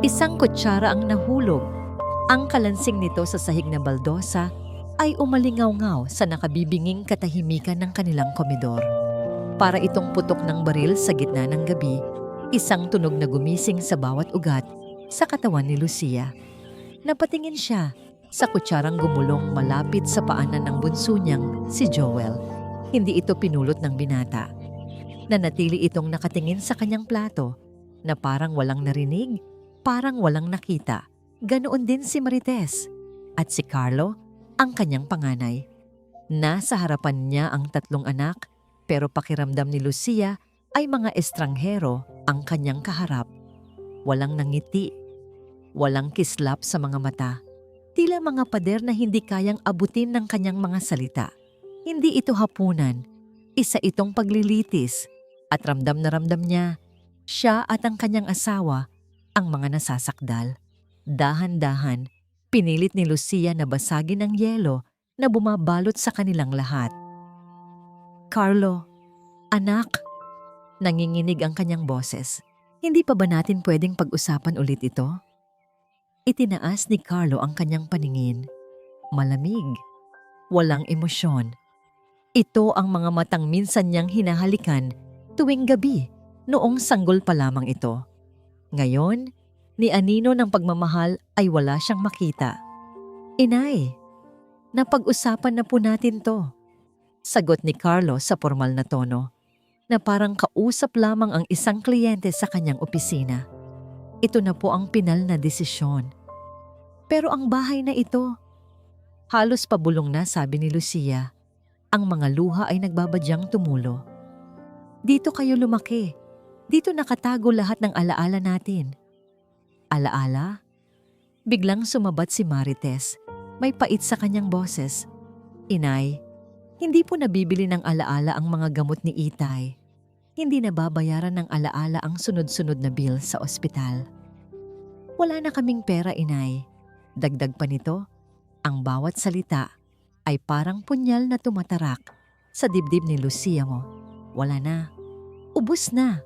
Isang kutsara ang nahulog. Ang kalansing nito sa sahig na baldosa ay umalingaw-ngaw sa nakabibinging katahimikan ng kanilang komedor. Para itong putok ng baril sa gitna ng gabi, isang tunog na gumising sa bawat ugat sa katawan ni Lucia. Napatingin siya sa kutsarang gumulong malapit sa paanan ng bunso niyang si Joel. Hindi ito pinulot ng binata. Nanatili itong nakatingin sa kanyang plato na parang walang narinig, parang walang nakita. Ganoon din si Marites at si Carlo, ang kanyang panganay. Nasa harapan niya ang tatlong anak, pero pakiramdam ni Lucia ay mga estranghero ang kanyang kaharap. Walang nangiti, walang kislap sa mga mata. Tila mga pader na hindi kayang abutin ng kanyang mga salita. Hindi ito hapunan, isa itong paglilitis at ramdam na ramdam niya, siya at ang kanyang asawa ang mga nasasakdal. Dahan-dahan, pinilit ni Lucia na basagin ang yelo na bumabalot sa kanilang lahat. Carlo, anak, nanginginig ang kanyang boses. Hindi pa ba natin pwedeng pag-usapan ulit ito? Itinaas ni Carlo ang kanyang paningin. Malamig, walang emosyon. Ito ang mga matang minsan niyang hinahalikan tuwing gabi noong sanggol pa lamang ito. Ngayon, ni anino ng pagmamahal ay wala siyang makita. Inay, napag-usapan na po natin to. Sagot ni Carlo sa formal na tono, na parang kausap lamang ang isang kliyente sa kanyang opisina. Ito na po ang pinal na desisyon. Pero ang bahay na ito, halos pabulong na, sabi ni Lucia. Ang mga luha ay nagbabadyang tumulo. Dito kayo lumaki. Dito nakatago lahat ng alaala natin. Alaala? Biglang sumabat si Marites. May pait sa kanyang boses. Inay, hindi po nabibili ng alaala ang mga gamot ni Itay. Hindi nababayaran ng alaala ang sunod-sunod na bill sa ospital. Wala na kaming pera, Inay. Dagdag pa nito, ang bawat salita ay parang punyal na tumatarak sa dibdib ni Lucia mo. Wala na. Ubus na.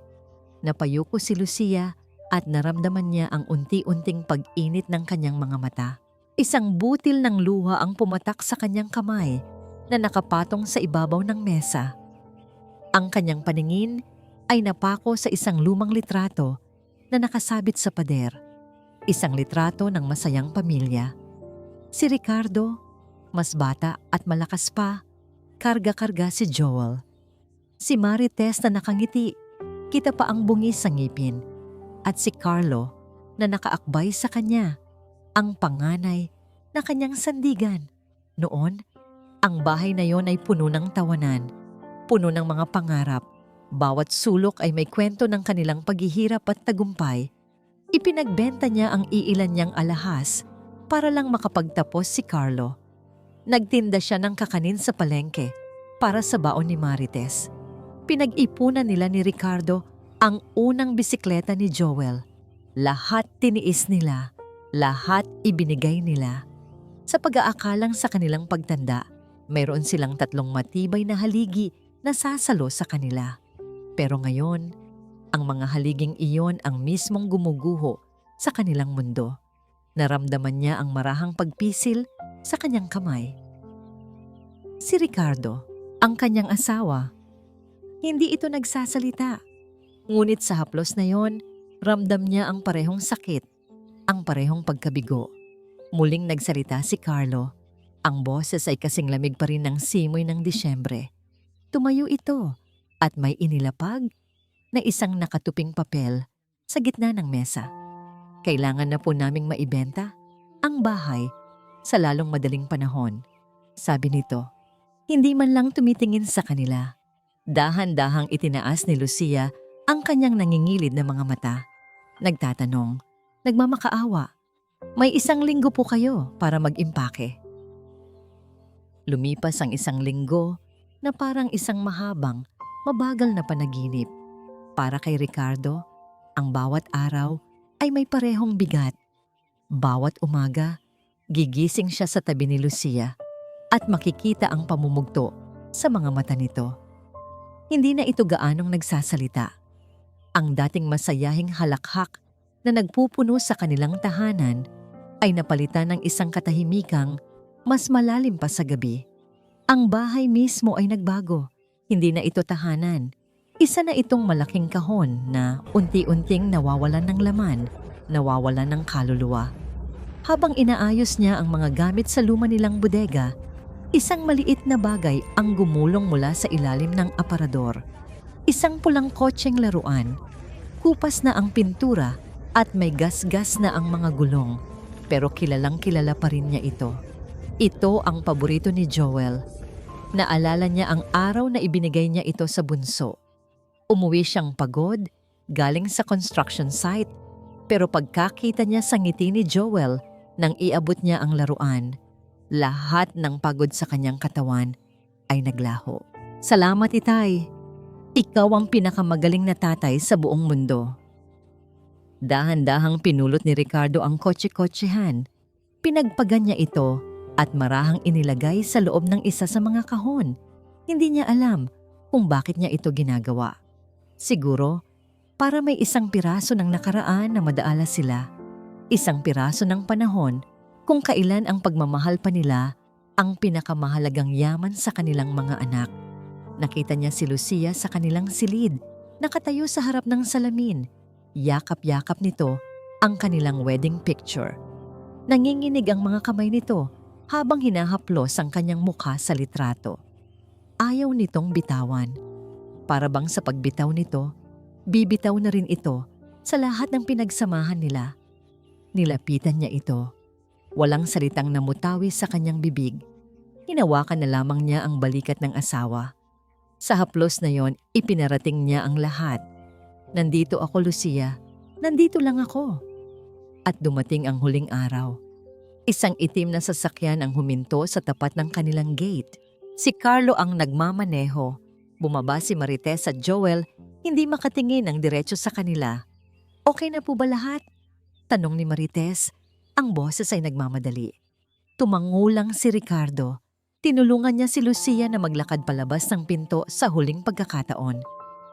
Napayuko si Lucia at naramdaman niya ang unti-unting pag-init ng kanyang mga mata. Isang butil ng luha ang pumatak sa kanyang kamay na nakapatong sa ibabaw ng mesa. Ang kanyang paningin ay napako sa isang lumang litrato na nakasabit sa pader. Isang litrato ng masayang pamilya. Si Ricardo, mas bata at malakas pa, karga-karga si Joel. Si Marites na nakangiti, kita pa ang bungi sa ngipin. At si Carlo na nakaakbay sa kanya, ang panganay na kanyang sandigan. Noon, ang bahay na yon ay puno ng tawanan, puno ng mga pangarap. Bawat sulok ay may kwento ng kanilang paghihirap at tagumpay. Ipinagbenta niya ang iilan niyang alahas para lang makapagtapos si Carlo. Nagtinda siya ng kakanin sa palengke para sa baon ni Marites. Pinag-ipunan nila ni Ricardo ang unang bisikleta ni Joel. Lahat tiniis nila, lahat ibinigay nila. Sa pag-aakalang sa kanilang pagtanda, mayroon silang tatlong matibay na haligi na sasalo sa kanila. Pero ngayon, ang mga haliging iyon ang mismong gumuguho sa kanilang mundo. Naramdaman niya ang marahang pagpisil sa kanyang kamay. Si Ricardo, ang kanyang asawa, hindi ito nagsasalita. Ngunit sa haplos na yon, ramdam niya ang parehong sakit, ang parehong pagkabigo. Muling nagsalita si Carlo. Ang boses ay kasing lamig pa rin ng simoy ng Disyembre. Tumayo ito at may inilapag na isang nakatuping papel sa gitna ng mesa. Kailangan na po naming maibenta ang bahay sa lalong madaling panahon. Sabi nito, hindi man lang tumitingin sa kanila. Dahan-dahang itinaas ni Lucia ang kanyang nangingilid na mga mata. Nagtatanong, nagmamakaawa, may 1 linggo po kayo para mag-impake. Lumipas ang 1 linggo na parang isang mahabang, mabagal na panaginip. Para kay Ricardo, ang bawat araw ay may parehong bigat. Bawat umaga, gigising siya sa tabi ni Lucia at makikita ang pamumugto sa mga mata nito. Hindi na ito gaanong nagsasalita. Ang dating masayahing halakhak na nagpupuno sa kanilang tahanan ay napalitan ng isang katahimikang mas malalim pa sa gabi. Ang bahay mismo ay nagbago. Hindi na ito tahanan. Isa na itong malaking kahon na unti-unting nawawalan ng laman, nawawalan ng kaluluwa. Habang inaayos niya ang mga gamit sa luma nilang bodega, isang maliit na bagay ang gumulong mula sa ilalim ng aparador. Isang pulang kotseng laruan. Kupas na ang pintura at may gasgas na ang mga gulong. Pero kilalang kilala pa rin niya ito. Ito ang paborito ni Joel. Naalala niya ang araw na ibinigay niya ito sa bunso. Umuwi siyang pagod, galing sa construction site. Pero pagkakita niya sa ngiti ni Joel nang iabot niya ang laruan, lahat ng pagod sa kanyang katawan ay naglaho. Salamat, Itay. Ikaw ang pinakamagaling na tatay sa buong mundo. Dahan-dahang pinulot ni Ricardo ang kotse-kotsehan. Pinagpagan niya ito at marahang inilagay sa loob ng isa sa mga kahon. Hindi niya alam kung bakit niya ito ginagawa. Siguro, para may isang piraso ng nakaraan na madaala sila. Isang piraso ng panahon kung kailan ang pagmamahal pa nila ang pinakamahalagang yaman sa kanilang mga anak. Nakita niya si Lucia sa kanilang silid, nakatayo sa harap ng salamin. Yakap-yakap nito ang kanilang wedding picture. Nanginginig ang mga kamay nito habang hinahaplos ang kanyang mukha sa litrato. Ayaw nitong bitawan. Para bang sa pagbitaw nito, bibitaw na rin ito sa lahat ng pinagsamahan nila. Nilapitan niya ito. Walang salitang namutawi sa kanyang bibig. Hinawakan na lamang niya ang balikat ng asawa. Sa haplos na yon, ipinarating niya ang lahat. Nandito ako, Lucia. Nandito lang ako. At dumating ang huling araw. Isang itim na sasakyan ang huminto sa tapat ng kanilang gate. Si Carlo ang nagmamaneho. Bumaba si Marites at Joel, hindi makatingin ng diretso sa kanila. Okay na po ba lahat? Tanong ni Marites. Ang boses ay nagmamadali. Tumangulang si Ricardo. Tinulungan niya si Lucia na maglakad palabas ng pinto sa huling pagkakataon.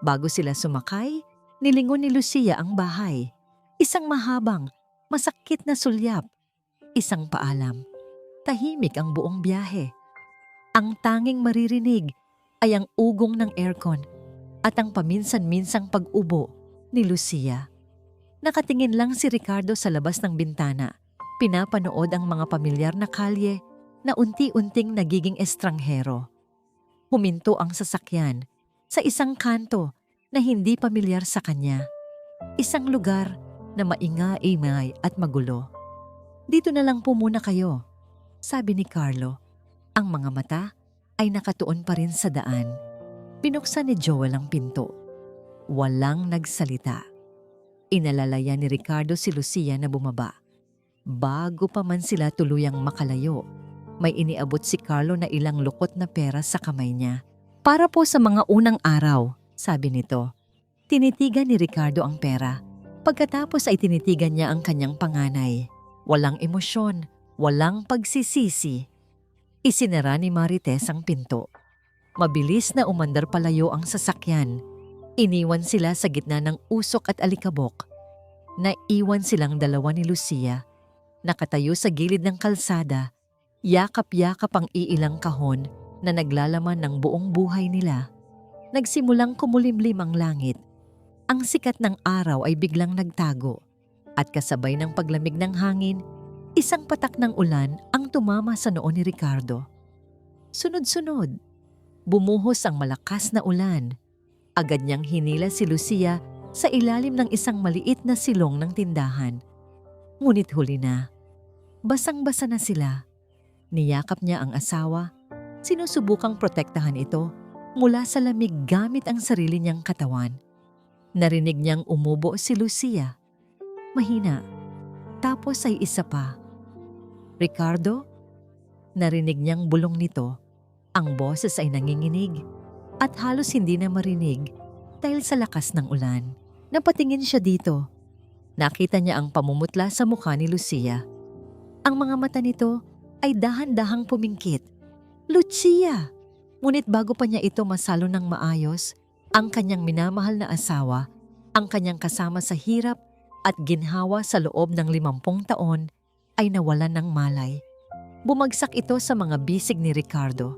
Bago sila sumakay, nilingon ni Lucia ang bahay. Isang mahabang, masakit na sulyap. Isang paalam. Tahimik ang buong biyahe. Ang tanging maririnig ay ang ugong ng aircon at ang paminsan-minsang pag-ubo ni Lucia. Nakatingin lang si Ricardo sa labas ng bintana. Pinapanood ang mga pamilyar na kalye na unti-unting nagiging estranghero. Huminto ang sasakyan sa isang kanto na hindi pamilyar sa kanya. Isang lugar na mainga-ingay at magulo. Dito na lang po muna kayo, sabi ni Carlo. Ang mga mata ay nakatuon pa rin sa daan. Binuksan ni Joel ang pinto. Walang nagsalita. Inalalayan ni Ricardo si Lucia na bumaba. Bago pa man sila tuluyang makalayo, may iniabot si Carlo na ilang lukot na pera sa kamay niya. Para po sa mga unang araw, sabi nito. Tinitigan ni Ricardo ang pera. Pagkatapos ay tinitigan niya ang kanyang panganay. Walang emosyon, walang pagsisisi. Isinara ni Marites ang pinto. Mabilis na umandar palayo ang sasakyan. Iniwan sila sa gitna ng usok at alikabok. Naiwan silang dalawa ni Lucia. Nakatayo sa gilid ng kalsada. Yakap-yakap ang iilang kahon na naglalaman ng buong buhay nila. Nagsimulang kumulimlim ang langit. Ang sikat ng araw ay biglang nagtago. At kasabay ng paglamig ng hangin, isang patak ng ulan ang tumama sa noo ni Ricardo. Sunod-sunod, bumuhos ang malakas na ulan. Agad niyang hinila si Lucia sa ilalim ng isang maliit na silong ng tindahan. Ngunit huli na. Basang-basa na sila. Niyakap niya ang asawa. Sinusubukang protektahan ito mula sa lamig gamit ang sarili niyang katawan. Narinig niyang umubo si Lucia. Mahina. Tapos ay isa pa. Ricardo? Narinig niyang bulong nito. Ang boses ay nanginginig at halos hindi na marinig dahil sa lakas ng ulan. Napatingin siya dito. Nakita niya ang pamumutla sa mukha ni Lucia. Ang mga mata nito ay dahan-dahang pumingkit. Lucia! Ngunit bago pa niya ito masalo ng maayos, ang kanyang minamahal na asawa, ang kanyang kasama sa hirap at ginhawa sa loob ng 50 taon ay nawalan ng malay. Bumagsak ito sa mga bisig ni Ricardo.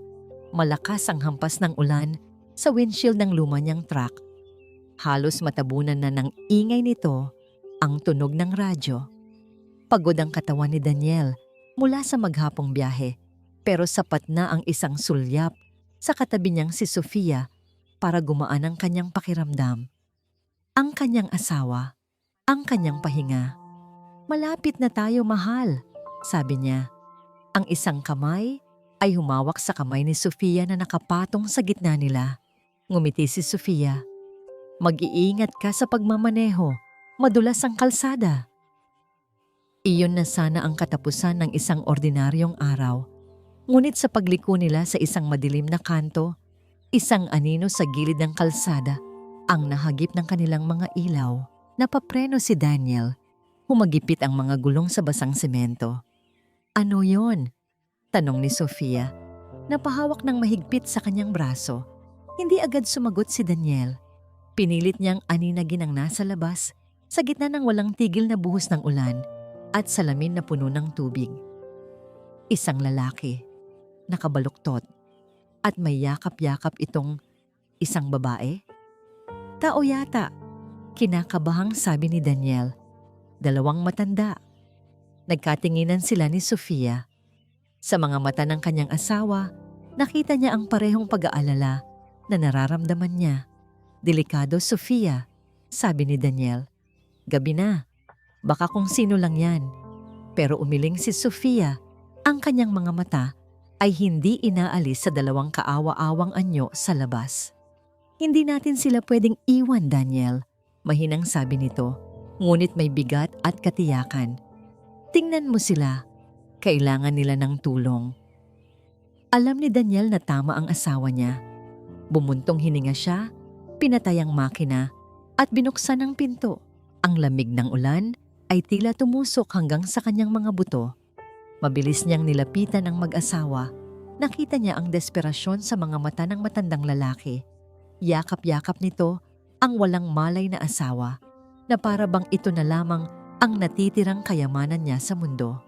Malakas ang hampas ng ulan sa windshield ng luma niyang truck. Halos matabunan na ng ingay nito ang tunog ng radyo. Pagod ang katawan ni Daniel mula sa maghapong biyahe, pero sapat na ang isang sulyap sa katabi niyang si Sofia para gumaan ang kanyang pakiramdam. Ang kanyang asawa, ang kanyang pahinga. "Malapit na tayo, mahal," sabi niya. Ang isang kamay ay humawak sa kamay ni Sofia na nakapatong sa gitna nila. Ngumiti si Sofia. "Mag-iingat ka sa pagmamaneho, madulas ang kalsada." Iyon na sana ang katapusan ng isang ordinaryong araw. Ngunit sa pagliko nila sa isang madilim na kanto, isang anino sa gilid ng kalsada ang nahagip ng kanilang mga ilaw. Napapreno si Daniel. Humagipit ang mga gulong sa basang semento. "Ano yon?" tanong ni Sofia. Napahawak ng mahigpit sa kanyang braso. Hindi agad sumagot si Daniel. Pinilit niyang aninagin ang nasa labas sa gitna ng walang tigil na buhos ng ulan at salamin na puno ng tubig. Isang lalaki, nakabaluktot, at may yakap-yakap itong isang babae. "Tao yata," kinakabahang sabi ni Daniel. Dalawang matanda. Nagkatinginan sila ni Sofia. Sa mga mata ng kanyang asawa, nakita niya ang parehong pag-aalala na nararamdaman niya. "Delikado, Sofia," sabi ni Daniel. "Gabi na. Baka kung sino lang yan." Pero umiling si Sofia. Ang kanyang mga mata ay hindi inaalis sa dalawang kaawa-awang anyo sa labas. "Hindi natin sila pwedeng iwan, Daniel," mahinang sabi nito, ngunit may bigat at katiyakan. "Tingnan mo sila. Kailangan nila ng tulong." Alam ni Daniel na tama ang asawa niya. Bumuntong hininga siya, pinatay ang makina, at binuksan ang pinto. Ang lamig ng ulan ay tila tumusok hanggang sa kanyang mga buto. Mabilis niyang nilapitan ang mag-asawa. Nakita niya ang desperasyon sa mga mata ng matandang lalaki. Yakap-yakap nito ang walang malay na asawa, na para bang ito na lamang ang natitirang kayamanan niya sa mundo.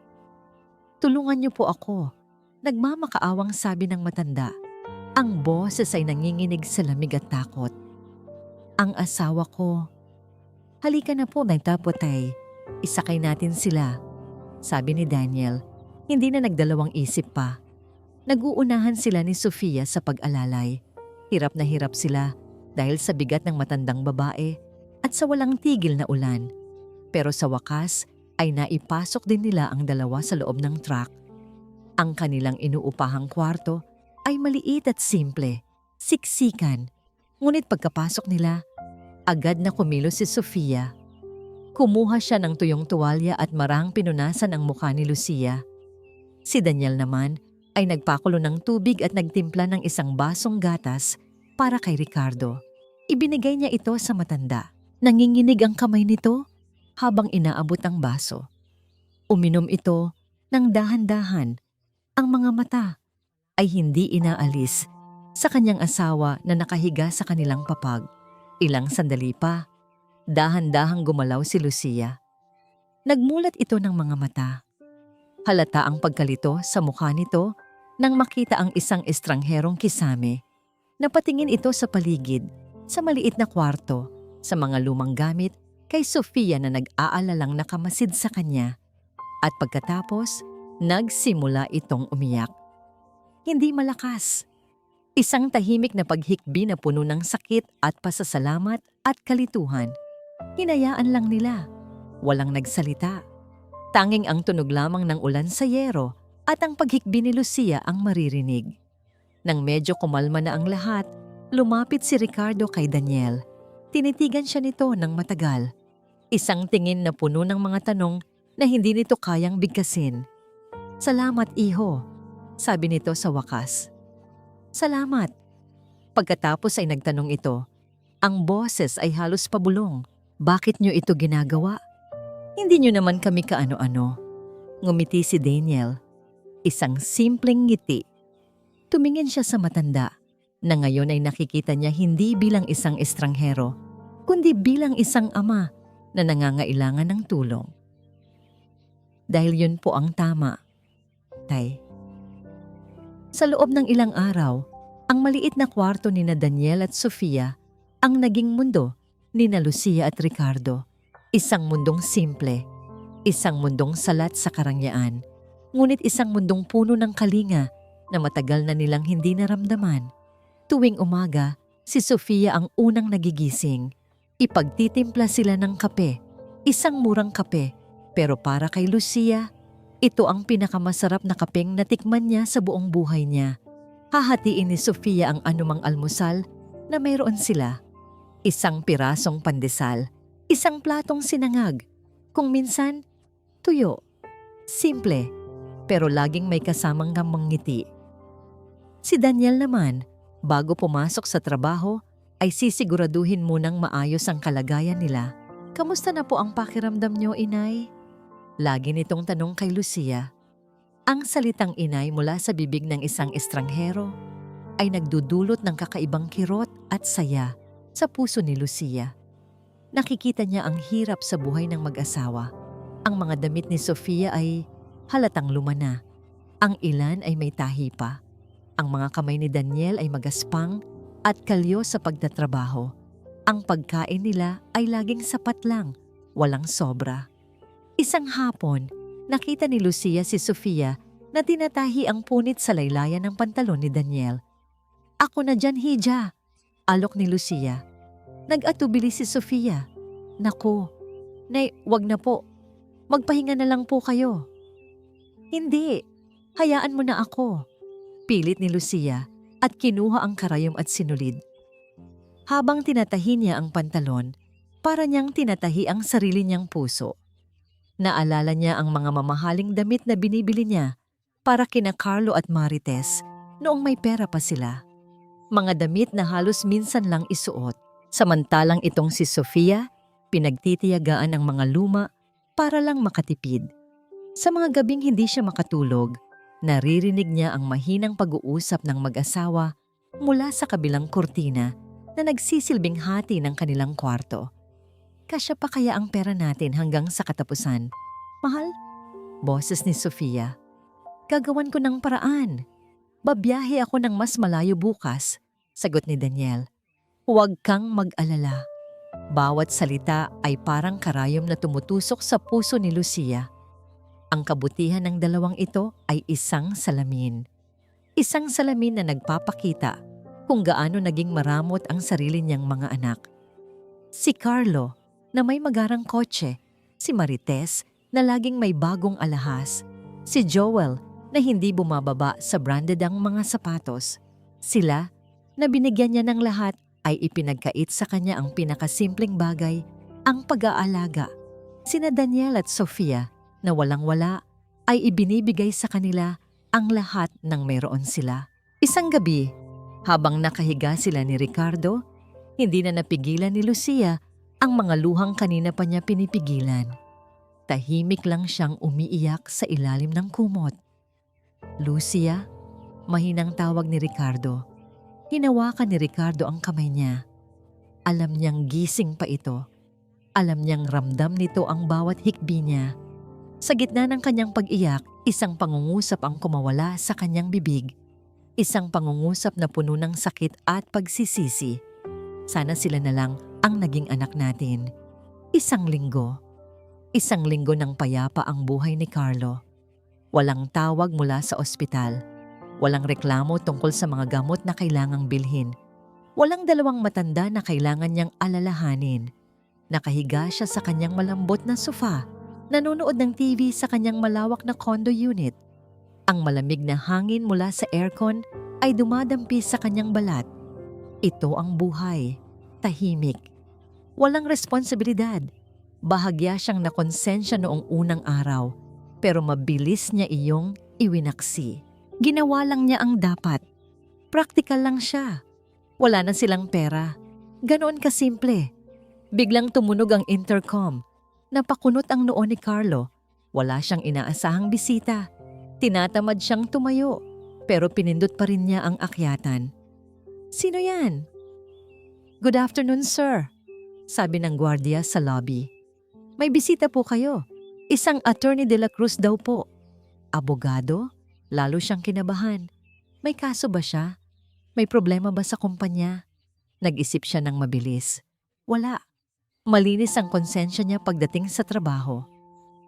"Tulungan niyo po ako," nagmamakaawang sabi ng matanda. Ang boses ay nanginginig sa lamig at takot. "Ang asawa ko." "Halika na po, Nagtapotay. Isakay natin sila," sabi ni Daniel. Hindi na nagdalawang isip pa. Nag-uunahan sila ni Sofia sa pag-alalay. Hirap na hirap sila dahil sa bigat ng matandang babae at sa walang tigil na ulan. Pero sa wakas ay naipasok din nila ang dalawa sa loob ng truck. Ang kanilang inuupahang kwarto ay maliit at simple, siksikan. Ngunit pagkapasok nila, agad na kumilos si Sofia. Kumuha siya ng tuyong tuwalya at marahang pinunasan ang mukha ni Lucia. Si Daniel naman ay nagpakulo ng tubig at nagtimpla ng isang basong gatas para kay Ricardo. Ibinigay niya ito sa matanda. Nanginginig ang kamay nito habang inaabot ang baso. Uminom ito ng dahan-dahan. Ang mga mata ay hindi inaalis sa kanyang asawa na nakahiga sa kanilang papag. Ilang sandali pa, dahan-dahang gumalaw si Lucia. Nagmulat ito ng mga mata. Halata ang pagkalito sa mukha nito nang makita ang isang estrangherong kisame. Napatingin ito sa paligid, sa maliit na kwarto, sa mga lumang gamit, kay Sofia na nag-aalalang nakamasid sa kanya. At pagkatapos, nagsimula itong umiyak. Hindi malakas. Isang tahimik na paghikbi na puno ng sakit at pasasalamat at kalituhan. Hinayaan lang nila. Walang nagsalita. Tanging ang tunog lamang ng ulan sa yero at ang paghikbi ni Lucia ang maririnig. Nang medyo kumalma na ang lahat, lumapit si Ricardo kay Daniel. Tinitigan siya nito ng matagal. Isang tingin na puno ng mga tanong na hindi nito kayang bigkasin. "Salamat, iho," sabi nito sa wakas. "Salamat." Pagkatapos ay nagtanong ito. Ang boses ay halos pabulong. "Bakit niyo ito ginagawa? Hindi niyo naman kami kaano-ano." Ngumiti si Daniel. Isang simpleng ngiti. Tumingin siya sa matanda na ngayon ay nakikita niya hindi bilang isang estranghero, kundi bilang isang ama na nangangailangan ng tulong. Dahil yun po ang tama, Tay. Sa loob ng ilang araw, ang maliit na kwarto ni na Daniel at Sofia ang naging mundo ni na Lucia at Ricardo. Isang mundong simple, isang mundong salat sa karangyaan, ngunit isang mundong puno ng kalinga na matagal na nilang hindi naramdaman. Tuwing umaga, si Sofia ang unang nagigising. Ipagtitimpla sila ng kape, isang murang kape, pero para kay Lucia, ito ang pinakamasarap na kapeng natikman niya sa buong buhay niya. Hahatiin ni Sofia ang anumang almusal na mayroon sila. Isang pirasong pandesal, isang platong sinangag, kung minsan, tuyo. Simple, pero laging may kasamang ngiti. Si Daniel naman, bago pumasok sa trabaho, ay sisiguraduhin munang maayos ang kalagayan nila. Kamusta na po ang pakiramdam niyo, Inay? Lagi nitong tanong kay Lucia. Ang salitang inay mula sa bibig ng isang estranghero ay nagdudulot ng kakaibang kirot at saya sa puso ni Lucia. Nakikita niya ang hirap sa buhay ng mag-asawa. Ang mga damit ni Sofia ay halatang luma na. Ang ilan ay may tahi pa. Ang mga kamay ni Daniel ay magaspang at kalyo sa pagtatrabaho. Ang pagkain nila ay laging sapat lang, walang sobra. Isang hapon, nakita ni Lucia si Sofia na tinatahi ang punit sa laylayan ng pantalon ni Daniel. "Ako na dyan, Hija," alok ni Lucia. Nag-atubili si Sofia. "Naku, Nay, wag na po. Magpahinga na lang po kayo." "Hindi, hayaan mo na ako," pilit ni Lucia at kinuha ang karayom at sinulid. Habang tinatahi niya ang pantalon, para niyang tinatahi ang sarili niyang puso. Naalala niya ang mga mamahaling damit na binibili niya para kina Carlo at Marites noong may pera pa sila. Mga damit na halos minsan lang isuot. Samantalang itong si Sofia, pinagtitiyagaan ng mga luma para lang makatipid. Sa mga gabing hindi siya makatulog, naririnig niya ang mahinang pag-uusap ng mag-asawa mula sa kabilang kurtina na nagsisilbing hati ng kanilang kwarto. "Kasya pa kaya ang pera natin hanggang sa katapusan, mahal?" Boses ni Sofia. "Gagawan ko ng paraan. Babiyahe ako ng mas malayo bukas," sagot ni Daniel. "Huwag kang mag-alala." Bawat salita ay parang karayom na tumutusok sa puso ni Lucia. Ang kabutihan ng dalawang ito ay isang salamin. Isang salamin na nagpapakita kung gaano naging maramot ang sarili niyang mga anak. Si Carlo, na may magarang kotse, si Marites na laging may bagong alahas, si Joel na hindi bumababa sa branded ang mga sapatos. Sila, na binigyan niya ng lahat, ay ipinagkait sa kanya ang pinakasimpleng bagay, ang pag-aalaga. Sina Daniel at Sofia, na walang-wala, ay ibinibigay sa kanila ang lahat ng mayroon sila. Isang gabi, habang nakahiga sila ni Ricardo, hindi na napigilan ni Lucia ang mga luhang kanina pa niya pinipigilan. Tahimik lang siyang umiiyak sa ilalim ng kumot. "Lucia," mahinang tawag ni Ricardo. Hinawakan ni Ricardo ang kamay niya. Alam niyang gising pa ito. Alam niyang ramdam nito ang bawat hikbi niya. Sa gitna ng kanyang pag-iyak, isang pangungusap ang kumawala sa kanyang bibig. Isang pangungusap na puno ng sakit at pagsisisi. Sana sila na lang ang naging anak natin. Isang linggo ng payapa ang buhay ni Carlo. Walang tawag mula sa ospital. Walang reklamo tungkol sa mga gamot na kailangang bilhin. Walang dalawang matanda na kailangan niyang alalahanin. Nakahiga siya sa kanyang malambot na sofa, nanonood ng TV sa kanyang malawak na condo unit. Ang malamig na hangin mula sa aircon ay dumadampi sa kanyang balat. Ito ang buhay. Tahimik. Walang responsibilidad. Bahagya siyang nakonsensya noong unang araw, pero mabilis niya iyong iwinaksi. Ginawa lang niya ang dapat. Praktikal lang siya. Wala na silang pera. Ganoon kasimple. Biglang tumunog ang intercom. Napakunot ang noo ni Carlo. Wala siyang inaasahang bisita. Tinatamad siyang tumayo, pero pinindot pa rin niya ang akyatan. "Sino yan?" "Good afternoon, sir," sabi ng gwardiya sa lobby. May bisita po kayo. Isang Attorney de la Cruz daw po. Abogado? Lalo siyang kinabahan. May kaso ba siya? May problema ba sa kumpanya? Nag-isip siya ng mabilis. Wala. Malinis ang konsensya niya pagdating sa trabaho.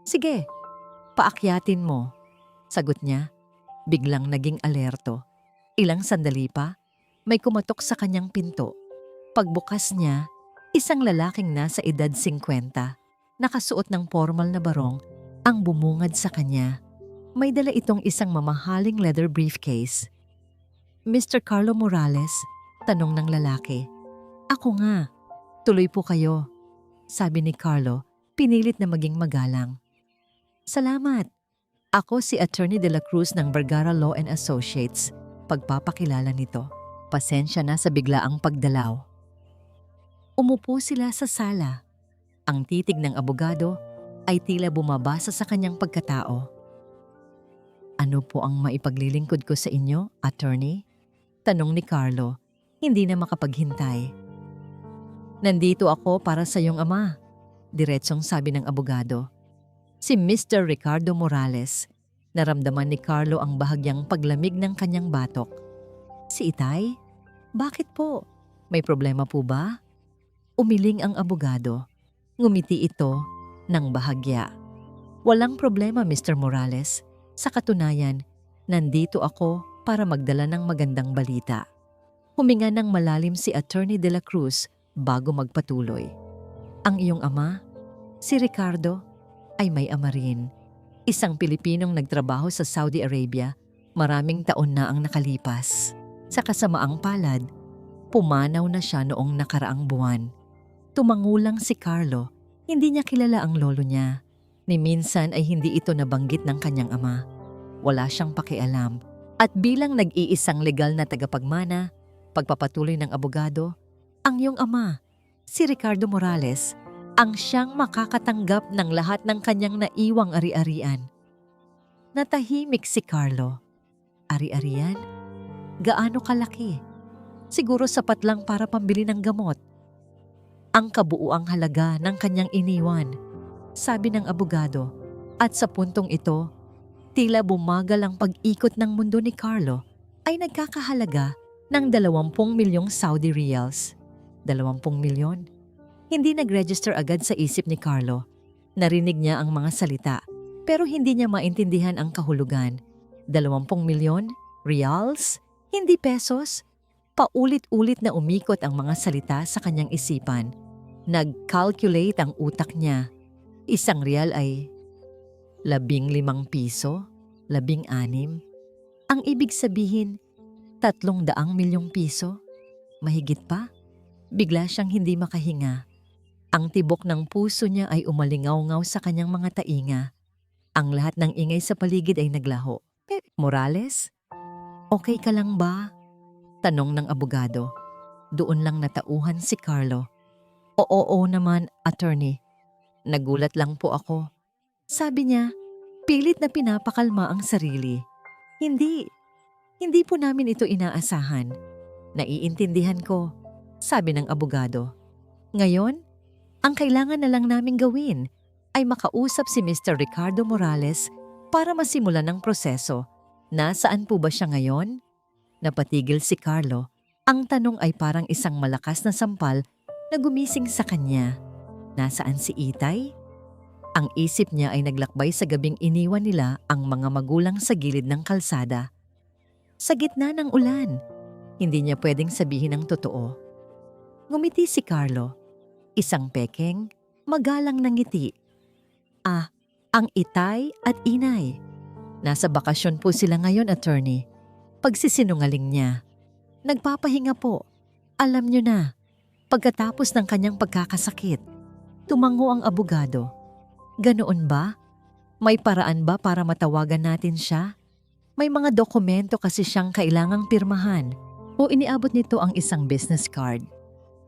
Sige, paakyatin mo. Sagot niya. Biglang naging alerto. Ilang sandali pa, may kumatok sa kanyang pinto. Pagbukas niya, isang lalaking nasa edad 50, nakasuot ng formal na barong, ang bumungad sa kanya. May dala itong isang mamahaling leather briefcase. Mr. Carlo Morales, tanong ng lalaki. Ako nga, tuloy po kayo, sabi ni Carlo, pinilit na maging magalang. Salamat. Ako si Attorney de la Cruz ng Vergara Law and Associates. Pagpapakilala nito. Pasensya na sa biglaang pagdalaw. Umupo sila sa sala. Ang titig ng abogado ay tila bumabasa sa kanyang pagkatao. Ano po ang maipaglilingkod ko sa inyo, attorney? Tanong ni Carlo, hindi na makapaghintay. Nandito ako para sa iyong ama, diretsong sabi ng abogado. Si Mr. Ricardo Morales. Naramdaman ni Carlo ang bahagyang paglamig ng kanyang batok. Si Itay? Bakit po? May problema po ba? Umiling ang abogado. Ngumiti ito ng bahagya. Walang problema, Mr. Morales. Sa katunayan, nandito ako para magdala ng magandang balita. Huminga ng malalim si Attorney de la Cruz bago magpatuloy. Ang iyong ama, si Ricardo, ay may ama rin. Isang Pilipinong nagtrabaho sa Saudi Arabia, maraming taon na ang nakalipas. Sa kasamaang palad, pumanaw na siya noong nakaraang buwan. Tumangulang si Carlo, hindi niya kilala ang lolo niya. Ni minsan ay hindi ito nabanggit ng kanyang ama. Wala siyang pakialam. At bilang nag-iisang legal na tagapagmana, pagpapatuloy ng abogado, ang iyong ama, si Ricardo Morales, ang siyang makakatanggap ng lahat ng kanyang naiwang ari-arian. Natahimik si Carlo. Ari-arian? Gaano kalaki? Siguro sapat lang para pambili ng gamot. Ang kabuuang halaga ng kanyang iniwan, sabi ng abogado. At sa puntong ito, tila bumagal ang pag-ikot ng mundo ni Carlo ay nagkakahalaga ng 20 milyong Saudi riyals. 20 milyon? Hindi nag-register agad sa isip ni Carlo. Narinig niya ang mga salita, pero hindi niya maintindihan ang kahulugan. 20 milyon? Reals? Hindi pesos? Paulit-ulit na umikot ang mga salita sa kanyang isipan. Nag-calculate ang utak niya. Isang real ay 15 piso, 16. Ang ibig sabihin, 300 milyong piso? Mahigit pa? Bigla siyang hindi makahinga. Ang tibok ng puso niya ay umalingaw-ngaw sa kanyang mga tainga. Ang lahat ng ingay sa paligid ay naglaho. Morales? Okay ka lang ba? Tanong ng abogado. Doon lang natauhan si Carlo. Oo naman, attorney. Nagulat lang po ako. Sabi niya, pilit na pinapakalma ang sarili. Hindi po namin ito inaasahan. Naiintindihan ko, sabi ng abogado. Ngayon, ang kailangan na lang naming gawin ay makausap si Mr. Ricardo Morales para masimulan ang proseso. Nasaan po ba siya ngayon? Napatigil si Carlo. Ang tanong ay parang isang malakas na sampal na gumising sa kanya. Nasaan si Itay? Ang isip niya ay naglakbay sa gabing iniwan nila ang mga magulang sa gilid ng kalsada. Sa gitna ng ulan, hindi niya pwedeng sabihin ang totoo. Ngumiti si Carlo. Isang pekeng, magalang na ngiti. Ang Itay at Inay. Nasa bakasyon po sila ngayon, attorney. Pagsisinungaling niya. Nagpapahinga po. Alam niyo na, pagkatapos ng kanyang pagkakasakit, tumango ang abogado. Ganoon ba? May paraan ba para matawagan natin siya? May mga dokumento kasi siyang kailangang pirmahan. O iniabot nito ang isang business card.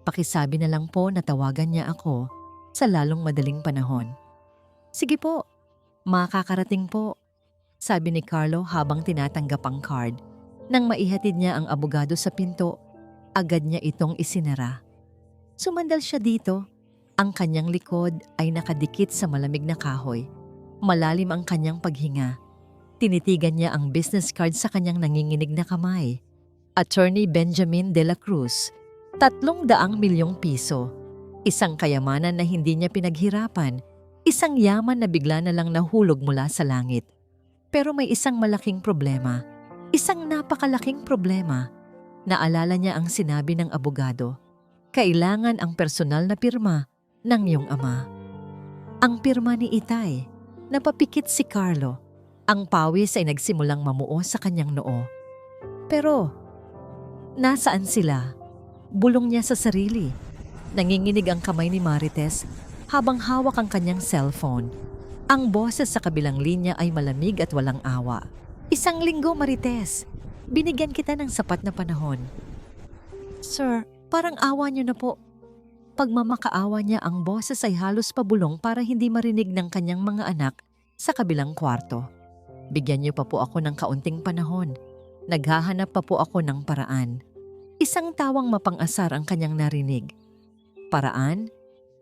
Pakisabi na lang po na tawagan niya ako sa lalong madaling panahon. Sige po, makakarating po, sabi ni Carlo habang tinatanggap ang card. Nang maihatid niya ang abogado sa pinto, agad niya itong isinara. Sumandal siya dito, Ang kanyang likod ay nakadikit sa malamig na kahoy. Malalim ang kanyang paghinga. Tinitigan niya ang business card sa kanyang nanginginig na kamay. Attorney Benjamin de la Cruz, 300 milyong piso. Isang kayamanan na hindi niya pinaghirapan. Isang yaman na bigla na lang nahulog mula sa langit. Pero may isang malaking problema. Isang napakalaking problema. Naalala niya ang sinabi ng abogado. Kailangan ang personal na pirma ng iyong ama. Ang pirma ni Itay. Napapikit si Carlo. Ang pawis ay nagsimulang mamuo sa kanyang noo. Pero, nasaan sila? Bulong niya sa sarili. Nanginginig ang kamay ni Marites habang hawak ang kanyang cellphone. Ang boses sa kabilang linya ay malamig at walang awa. "Isang linggo, Marites. Binigyan kita ng sapat na panahon." "Sir, parang awa niyo na po." Pagmamakaawa niya, ang boses ay halos pabulong para hindi marinig ng kanyang mga anak sa kabilang kwarto. "Bigyan niyo pa po ako ng kaunting panahon. Naghahanap pa po ako ng paraan." Isang tawang mapang-asar ang kanyang narinig. "Paraan?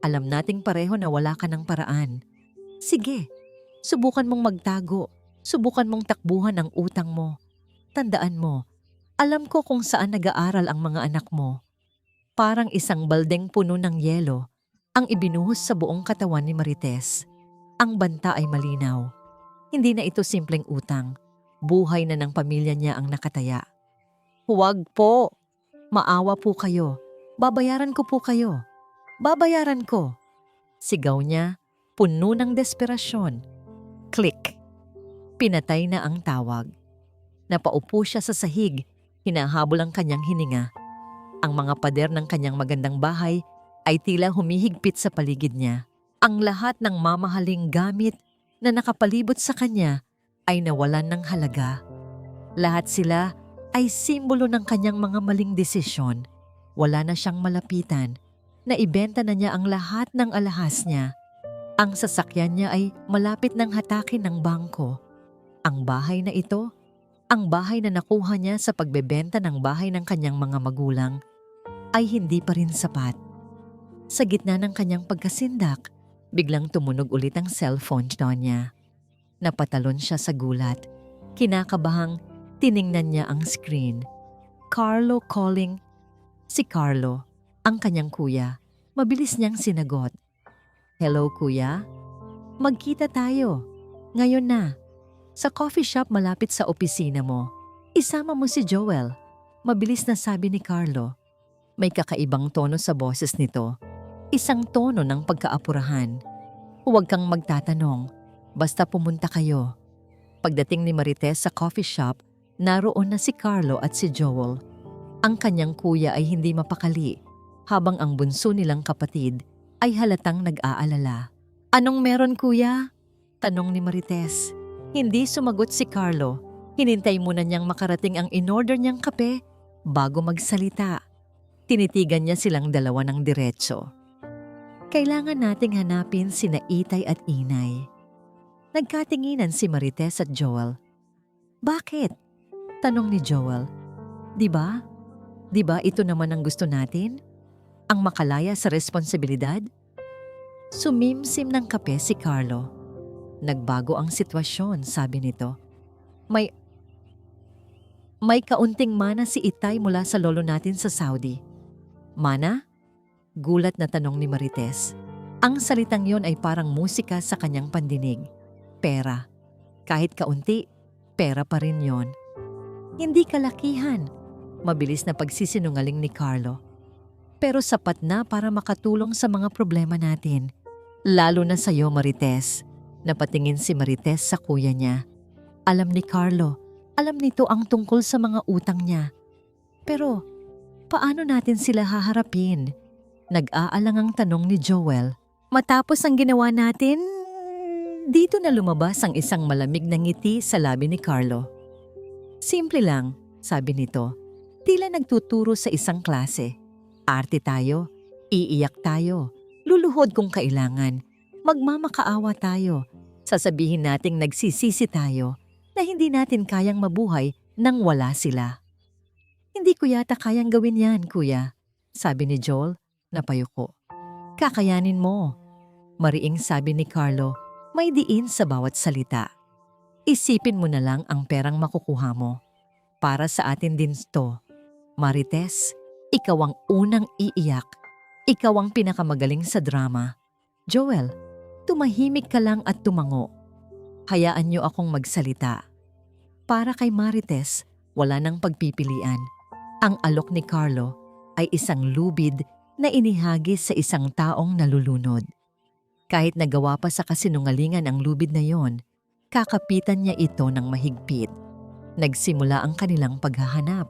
Alam nating pareho na wala ka ng paraan. Sige, subukan mong magtago. Subukan mong takbuhan ang utang mo. Tandaan mo, alam ko kung saan nag-aaral ang mga anak mo." Parang isang baldeng puno ng yelo ang ibinuhos sa buong katawan ni Marites. Ang banta ay malinaw. Hindi na ito simpleng utang. Buhay na ng pamilya niya ang nakataya. "Huwag po. Maawa po kayo. Babayaran ko po kayo. Babayaran ko." Sigaw niya, puno ng desperasyon. Click. Pinatay na ang tawag. Napaupo siya sa sahig, hinahabol ang kanyang hininga. Ang mga pader ng kanyang magandang bahay ay tila humihigpit sa paligid niya. Ang lahat ng mamahaling gamit na nakapalibot sa kanya ay nawalan ng halaga. Lahat sila ay simbolo ng kanyang mga maling desisyon. Wala na siyang malapitan. Naibenta na niya ang lahat ng alahas niya. Ang sasakyan niya ay malapit ng hatakin ng bangko. Ang bahay na ito, ang bahay na nakuha niya sa pagbebenta ng bahay ng kanyang mga magulang, ay hindi pa rin sapat. Sa gitna ng kanyang pagkasindak, biglang tumunog ulit ang cellphone niya. Napatalon siya sa gulat. Kinakabahang tiningnan niya ang screen. Carlo calling. Si Carlo, ang kanyang kuya. Mabilis niyang sinagot. "Hello, kuya? Magkita tayo. Ngayon na. Sa coffee shop malapit sa opisina mo. Isama mo si Joel." Mabilis na sabi ni Carlo. May kakaibang tono sa boses nito. Isang tono ng pagkaapurahan. "Huwag kang magtatanong. Basta pumunta kayo." Pagdating ni Marites sa coffee shop, naroon na si Carlo at si Joel. Ang kanyang kuya ay hindi mapakali, habang ang bunso nilang kapatid ay halatang nag-aalala. "Anong meron, kuya?" tanong ni Marites. Hindi sumagot si Carlo. Hinintay muna niyang makarating ang in-order niyang kape bago magsalita. Tinitigan niya silang dalawa ng diretso. "Kailangan nating hanapin sina Itay at Inay." Nagkatinginan si Marites at Joel. "Bakit?" tanong ni Joel. "Di ba? Di ba ito naman ang gusto natin? Ang makalaya sa responsibilidad?" Sumimsim ng kape si Carlo. "Nagbago ang sitwasyon," sabi nito. May kaunting mana si Itay mula sa lolo natin sa Saudi." "Mana?" gulat na tanong ni Marites. Ang salitang yon ay parang musika sa kanyang pandinig. Pera. Kahit kaunti, pera pa rin yon. "Hindi kalakihan," mabilis na pagsisinungaling ni Carlo. "Pero sapat na para makatulong sa mga problema natin. Lalo na sa iyo, Marites." Napatingin si Marites sa kuya niya. Alam ni Carlo, alam nito ang tungkol sa mga utang niya. Pero, paano natin sila haharapin? Nag-aalangang tanong ni Joel. Matapos ang ginawa natin, dito na lumabas ang isang malamig na ngiti sa labi ni Carlo. "Simple lang," sabi nito. "Tila nagtuturo sa isang klase. Arte tayo, iiyak tayo, luluhod kung kailangan, magmamakaawa tayo, sasabihin nating nagsisisi tayo na hindi natin kayang mabuhay nang wala sila." "Hindi ko yata kayang gawin yan, kuya," sabi ni Joel. Napayuko. Kakayanin mo. Mariing sabi ni Carlo, may diin sa bawat salita. Isipin mo na lang ang perang makukuha mo. Para sa atin din to. Marites, ikaw ang unang iiyak. Ikaw ang pinakamagaling sa drama. Joel, tumahimik ka lang at tumango. Hayaan niyo akong magsalita. Para kay Marites, wala nang pagpipilian. Ang alok ni Carlo ay isang lubid na inihagis sa isang taong nalulunod. Kahit nagawa pa sa kasinungalingan ang lubid na yon, kakapitan niya ito ng mahigpit. Nagsimula ang kanilang paghahanap.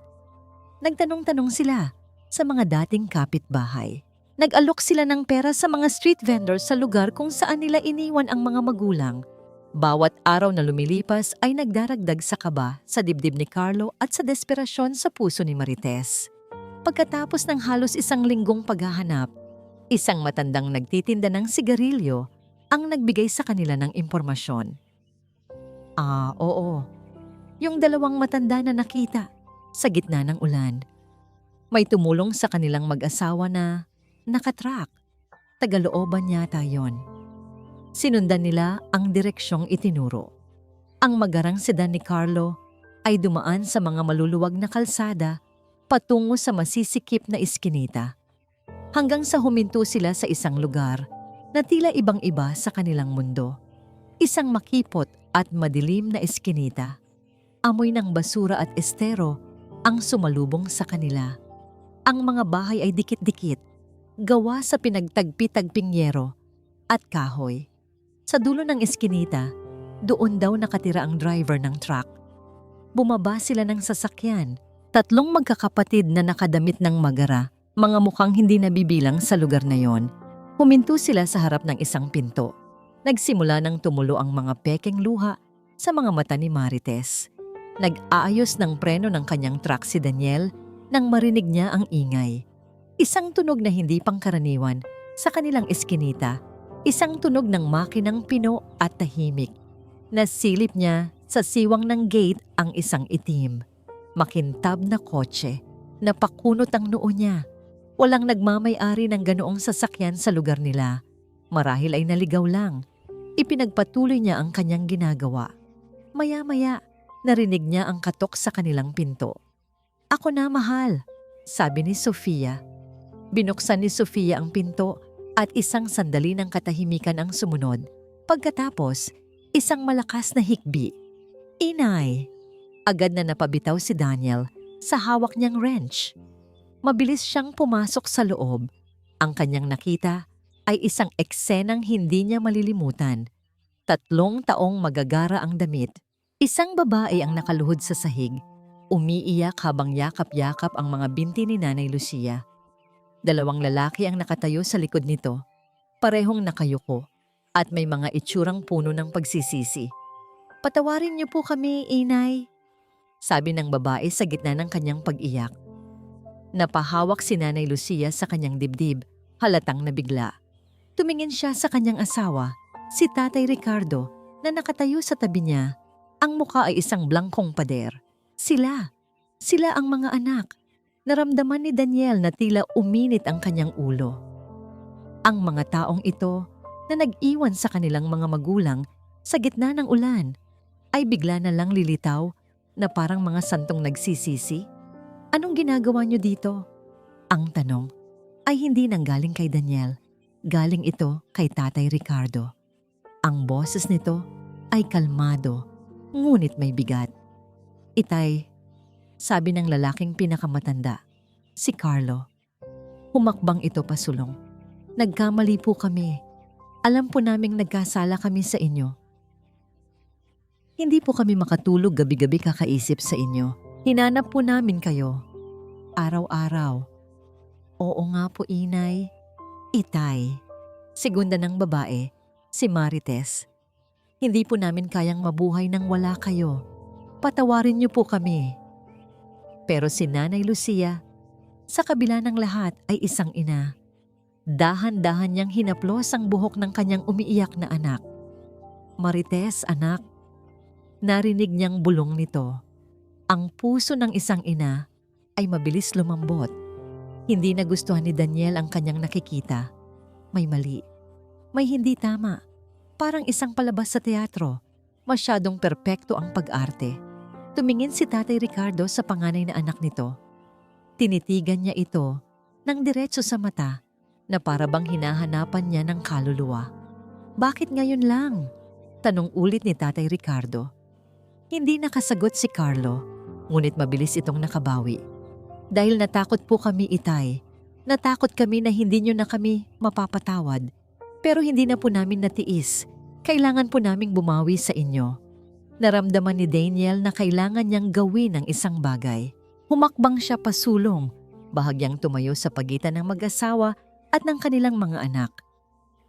Nagtanong-tanong sila sa mga dating kapitbahay. Nag-alok sila ng pera sa mga street vendors sa lugar kung saan nila iniwan ang mga magulang. Bawat araw na lumilipas ay nagdaragdag sa kaba sa dibdib ni Carlo at sa desperasyon sa puso ni Marites. Pagkatapos ng halos isang linggong paghahanap, isang matandang nagtitinda ng sigarilyo ang nagbigay sa kanila ng impormasyon. Oo. Yung dalawang matanda na nakita sa gitna ng ulan. May tumulong sa kanilang mag-asawa na nakatrack. Tagalooban yata yon. Sinundan nila ang direksyong itinuro. Ang magarang sedan ni Carlo ay dumaan sa mga maluluwag na kalsada patungo sa masisikip na iskinita. Hanggang sa huminto sila sa isang lugar na tila ibang-iba sa kanilang mundo. Isang makipot at madilim na iskinita. Amoy ng basura at estero ang sumalubong sa kanila. Ang mga bahay ay dikit-dikit, gawa sa pinagtagpi-tagping yero at kahoy. Sa dulo ng eskinita, doon daw nakatira ang driver ng truck. Bumaba sila ng sasakyan, tatlong magkakapatid na nakadamit ng magara, mga mukhang hindi nabibilang sa lugar na yon. Huminto sila sa harap ng isang pinto. Nagsimula ng tumulo ang mga pekeng luha sa mga mata ni Marites. Nag-aayos ng preno ng kanyang truck si Daniel nang marinig niya ang ingay. Isang tunog na hindi pangkaraniwan sa kanilang eskinita. Isang tunog ng makinang pino at tahimik. Nasilip niya sa siwang ng gate ang isang itim. Makintab na kotse. Napakunot ang noo niya. Walang nagmamay-ari ng ganoong sasakyan sa lugar nila. Marahil ay naligaw lang. Ipinagpatuloy niya ang kanyang ginagawa. Maya-maya, narinig niya ang katok sa kanilang pinto. "Ako na, mahal," sabi ni Sofia. Binuksan ni Sofia ang pinto at isang sandali ng katahimikan ang sumunod. Pagkatapos, isang malakas na hikbi. "Inay!" Agad na napabitaw si Daniel sa hawak niyang wrench. Mabilis siyang pumasok sa loob. Ang kanyang nakita ay isang eksenang hindi niya malilimutan. 3 taong magagara ang damit. Isang babae ang nakaluhod sa sahig. Umiiyak habang yakap-yakap ang mga binti ni Nanay Lucia. 2 lalaki ang nakatayo sa likod nito, parehong nakayuko at may mga itsurang puno ng pagsisisi. "Patawarin niyo po kami, Inay," sabi ng babae sa gitna ng kanyang pag-iyak. Napahawak si Nanay Lucia sa kanyang dibdib, halatang nabigla. Tumingin siya sa kanyang asawa, si Tatay Ricardo, na nakatayo sa tabi niya. Ang mukha ay isang blangkong pader. Sila ang mga anak. Naramdaman ni Daniel na tila uminit ang kanyang ulo. Ang mga taong ito na nag-iwan sa kanilang mga magulang sa gitna ng ulan ay bigla na lang lilitaw na parang mga santong nagsisisi. "Anong ginagawa niyo dito?" Ang tanong ay hindi nanggaling kay Daniel. Galing ito kay Tatay Ricardo. Ang boses nito ay kalmado, ngunit may bigat. "Itay," sabi ng lalaking pinakamatanda, si Carlo. "Humakbang ito pasulong. Nagkamali po kami. Alam po naming nagkasala kami sa inyo. Hindi po kami makatulog gabi-gabi kakaisip sa inyo. Hinanap po namin kayo. Araw-araw." "Oo nga po, Inay." "Itay," segunda ng babae, si Marites. "Hindi po namin kayang mabuhay nang wala kayo. Patawarin niyo po kami." Pero si Nanay Lucia, sa kabila ng lahat ay isang ina. Dahan-dahan niyang hinaplos ang buhok ng kanyang umiiyak na anak. "Marites, anak." Narinig niyang bulong nito. Ang puso ng isang ina ay mabilis lumambot. Hindi nagustuhan ni Daniel ang kanyang nakikita. may mali. May hindi tama. Parang isang palabas sa teatro. Masyadong perpekto ang pag-arte. Tumingin si Tatay Ricardo sa panganay na anak nito. Tinitigan niya ito ng diretso sa mata na para bang hinahanapan niya ng kaluluwa. Bakit ngayon lang? Tanong ulit ni Tatay Ricardo. Hindi nakasagot si Carlo, ngunit mabilis itong nakabawi. Dahil natakot po kami, Itay. Natakot kami na hindi niyo na kami mapapatawad. Pero hindi na po namin natiis. Kailangan po naming bumawi sa inyo. Naramdaman ni Daniel na kailangan niyang gawin ang isang bagay. Humakbang siya pasulong, bahagyang tumayo sa pagitan ng mag-asawa at ng kanilang mga anak.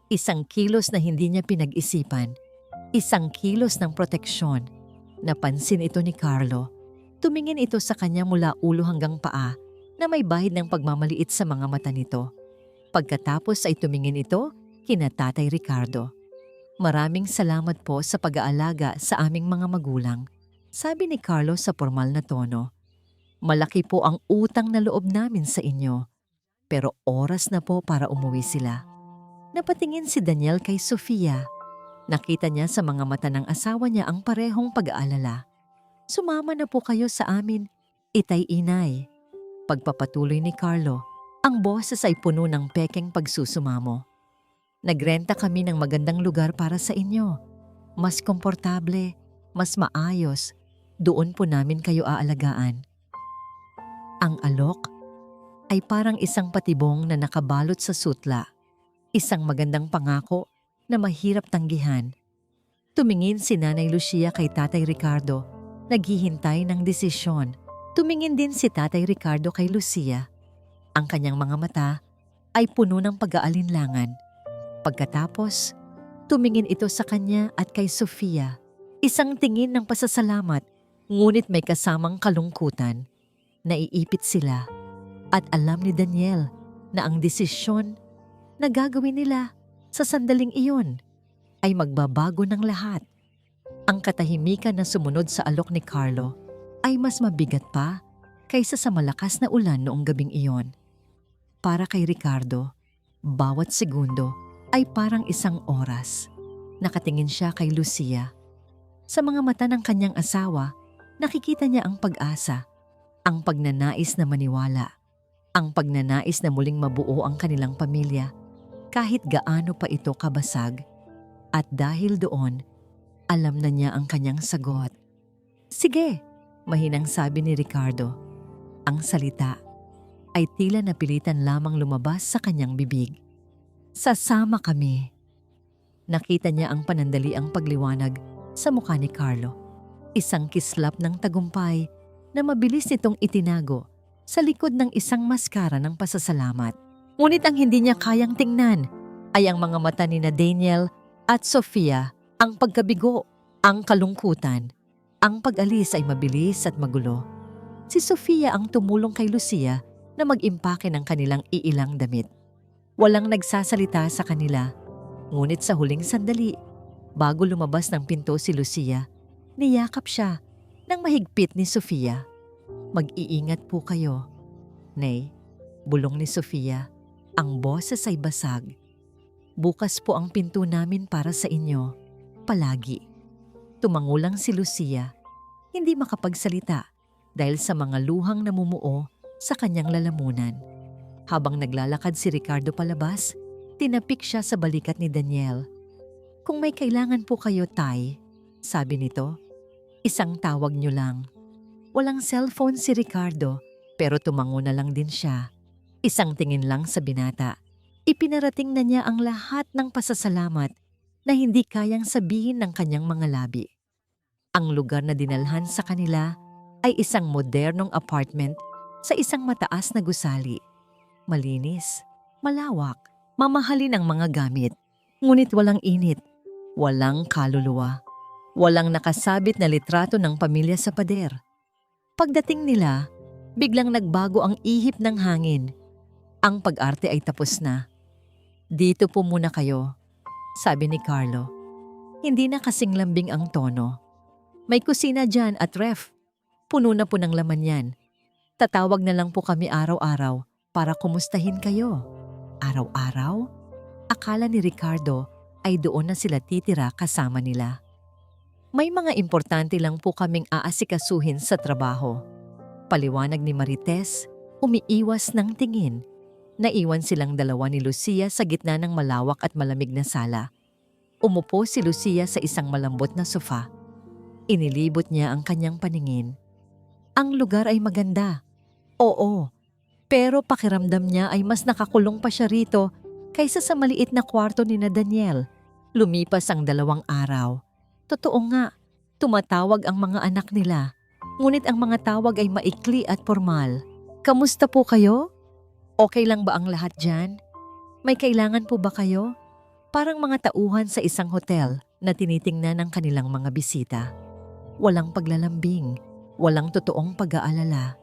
Isang kilos na hindi niya pinag-isipan. Isang kilos ng proteksyon. Napansin ito ni Carlo. Tumingin ito sa kanya mula ulo hanggang paa na may bahid ng pagmamaliit sa mga mata nito. Pagkatapos ay tumingin ito kina Tatay Ricardo. Maraming salamat po sa pag-aalaga sa aming mga magulang, sabi ni Carlo sa formal na tono. Malaki po ang utang na loob namin sa inyo, pero oras na po para umuwi sila. Napatingin si Daniel kay Sofia. Nakita niya sa mga mata ng asawa niya ang parehong pag-aalala. Sumama na po kayo sa amin, Itay-inay. Pagpapatuloy ni Carlo, ang boses ay puno ng pekeng pagsusumamo. Nagrenta kami ng magandang lugar para sa inyo. Mas komportable, mas maayos. Doon po namin kayo aalagaan. Ang alok ay parang isang patibong na nakabalot sa sutla. Isang magandang pangako na mahirap tanggihan. Tumingin si Nanay Lucia kay Tatay Ricardo, naghihintay ng desisyon. Tumingin din si Tatay Ricardo kay Lucia. Ang kanyang mga mata ay puno ng pag-aalinlangan. Pagkatapos, tumingin ito sa kanya at kay Sofia. Isang tingin ng pasasalamat, ngunit may kasamang kalungkutan. Naiipit sila at alam ni Daniel na ang desisyon na gagawin nila sa sandaling iyon ay magbabago ng lahat. Ang katahimikan na sumunod sa alok ni Carlo ay mas mabigat pa kaysa sa malakas na ulan noong gabing iyon. Para kay Ricardo, bawat segundo ay parang isang oras. Nakatingin siya kay Lucia. Sa mga mata ng kanyang asawa, nakikita niya ang pag-asa, ang pagnanais na maniwala, ang pagnanais na muling mabuo ang kanilang pamilya, kahit gaano pa ito kabasag. At dahil doon, alam na niya ang kanyang sagot. Sige, mahinang sabi ni Ricardo. Ang salita ay tila napilitan lamang lumabas sa kanyang bibig. Sasama kami. Nakita niya ang panandaliang pagliwanag sa mukha ni Carlo. Isang kislap ng tagumpay na mabilis nitong itinago sa likod ng isang maskara ng pasasalamat. Ngunit ang hindi niya kayang tingnan ay ang mga mata ni na Daniel at Sofia, ang pagkabigo, ang kalungkutan. Ang pag-alis ay mabilis at magulo. Si Sofia ang tumulong kay Lucia na mag-impake ng kanilang iilang damit. Walang nagsasalita sa kanila, ngunit sa huling sandali, bago lumabas ng pinto si Lucia, niyakap siya ng mahigpit ni Sofia. Mag-iingat po kayo. Nay, bulong ni Sofia, ang boses ay basag. Bukas po ang pinto namin para sa inyo, palagi. Tumangulang si Lucia, hindi makapagsalita dahil sa mga luhang namumuo sa kanyang lalamunan. Habang naglalakad si Ricardo palabas, tinapik siya sa balikat ni Daniel. Kung may kailangan po kayo, Tay, sabi nito, isang tawag niyo lang. Walang cellphone si Ricardo, pero tumango na lang din siya. Isang tingin lang sa binata. Ipinarating na niya ang lahat ng pasasalamat na hindi kayang sabihin ng kanyang mga labi. Ang lugar na dinalhan sa kanila ay isang modernong apartment sa isang mataas na gusali. Malinis, malawak, mamahalin ang mga gamit. Ngunit walang init, walang kaluluwa, walang nakasabit na litrato ng pamilya sa pader. Pagdating nila, biglang nagbago ang ihip ng hangin. Ang pag-arte ay tapos na. Dito po muna kayo, sabi ni Carlo. Hindi na kasing lambing ang tono. May kusina dyan at ref. Puno na po ng laman yan. Tatawag na lang po kami araw-araw para kumustahin kayo. Araw-araw? Akala ni Ricardo ay doon na sila titira kasama nila. May mga importante lang po kaming aasikasuhin sa trabaho. Paliwanag ni Marites, umiiwas ng tingin. Naiwan silang dalawa ni Lucia sa gitna ng malawak at malamig na sala. Umupo si Lucia sa isang malambot na sofa. Inilibot niya ang kanyang paningin. Ang lugar ay maganda. Oo, pero pakiramdam niya ay mas nakakulong pa siya rito kaysa sa maliit na kwarto ni na Daniel. Lumipas ang 2 araw. Totoo nga, tumatawag ang mga anak nila. Ngunit ang mga tawag ay maikli at formal. Kamusta po kayo? Okay lang ba ang lahat dyan? May kailangan po ba kayo? Parang mga tauhan sa isang hotel na tinitingnan ng kanilang mga bisita. Walang paglalambing, walang totoong pag-aalala.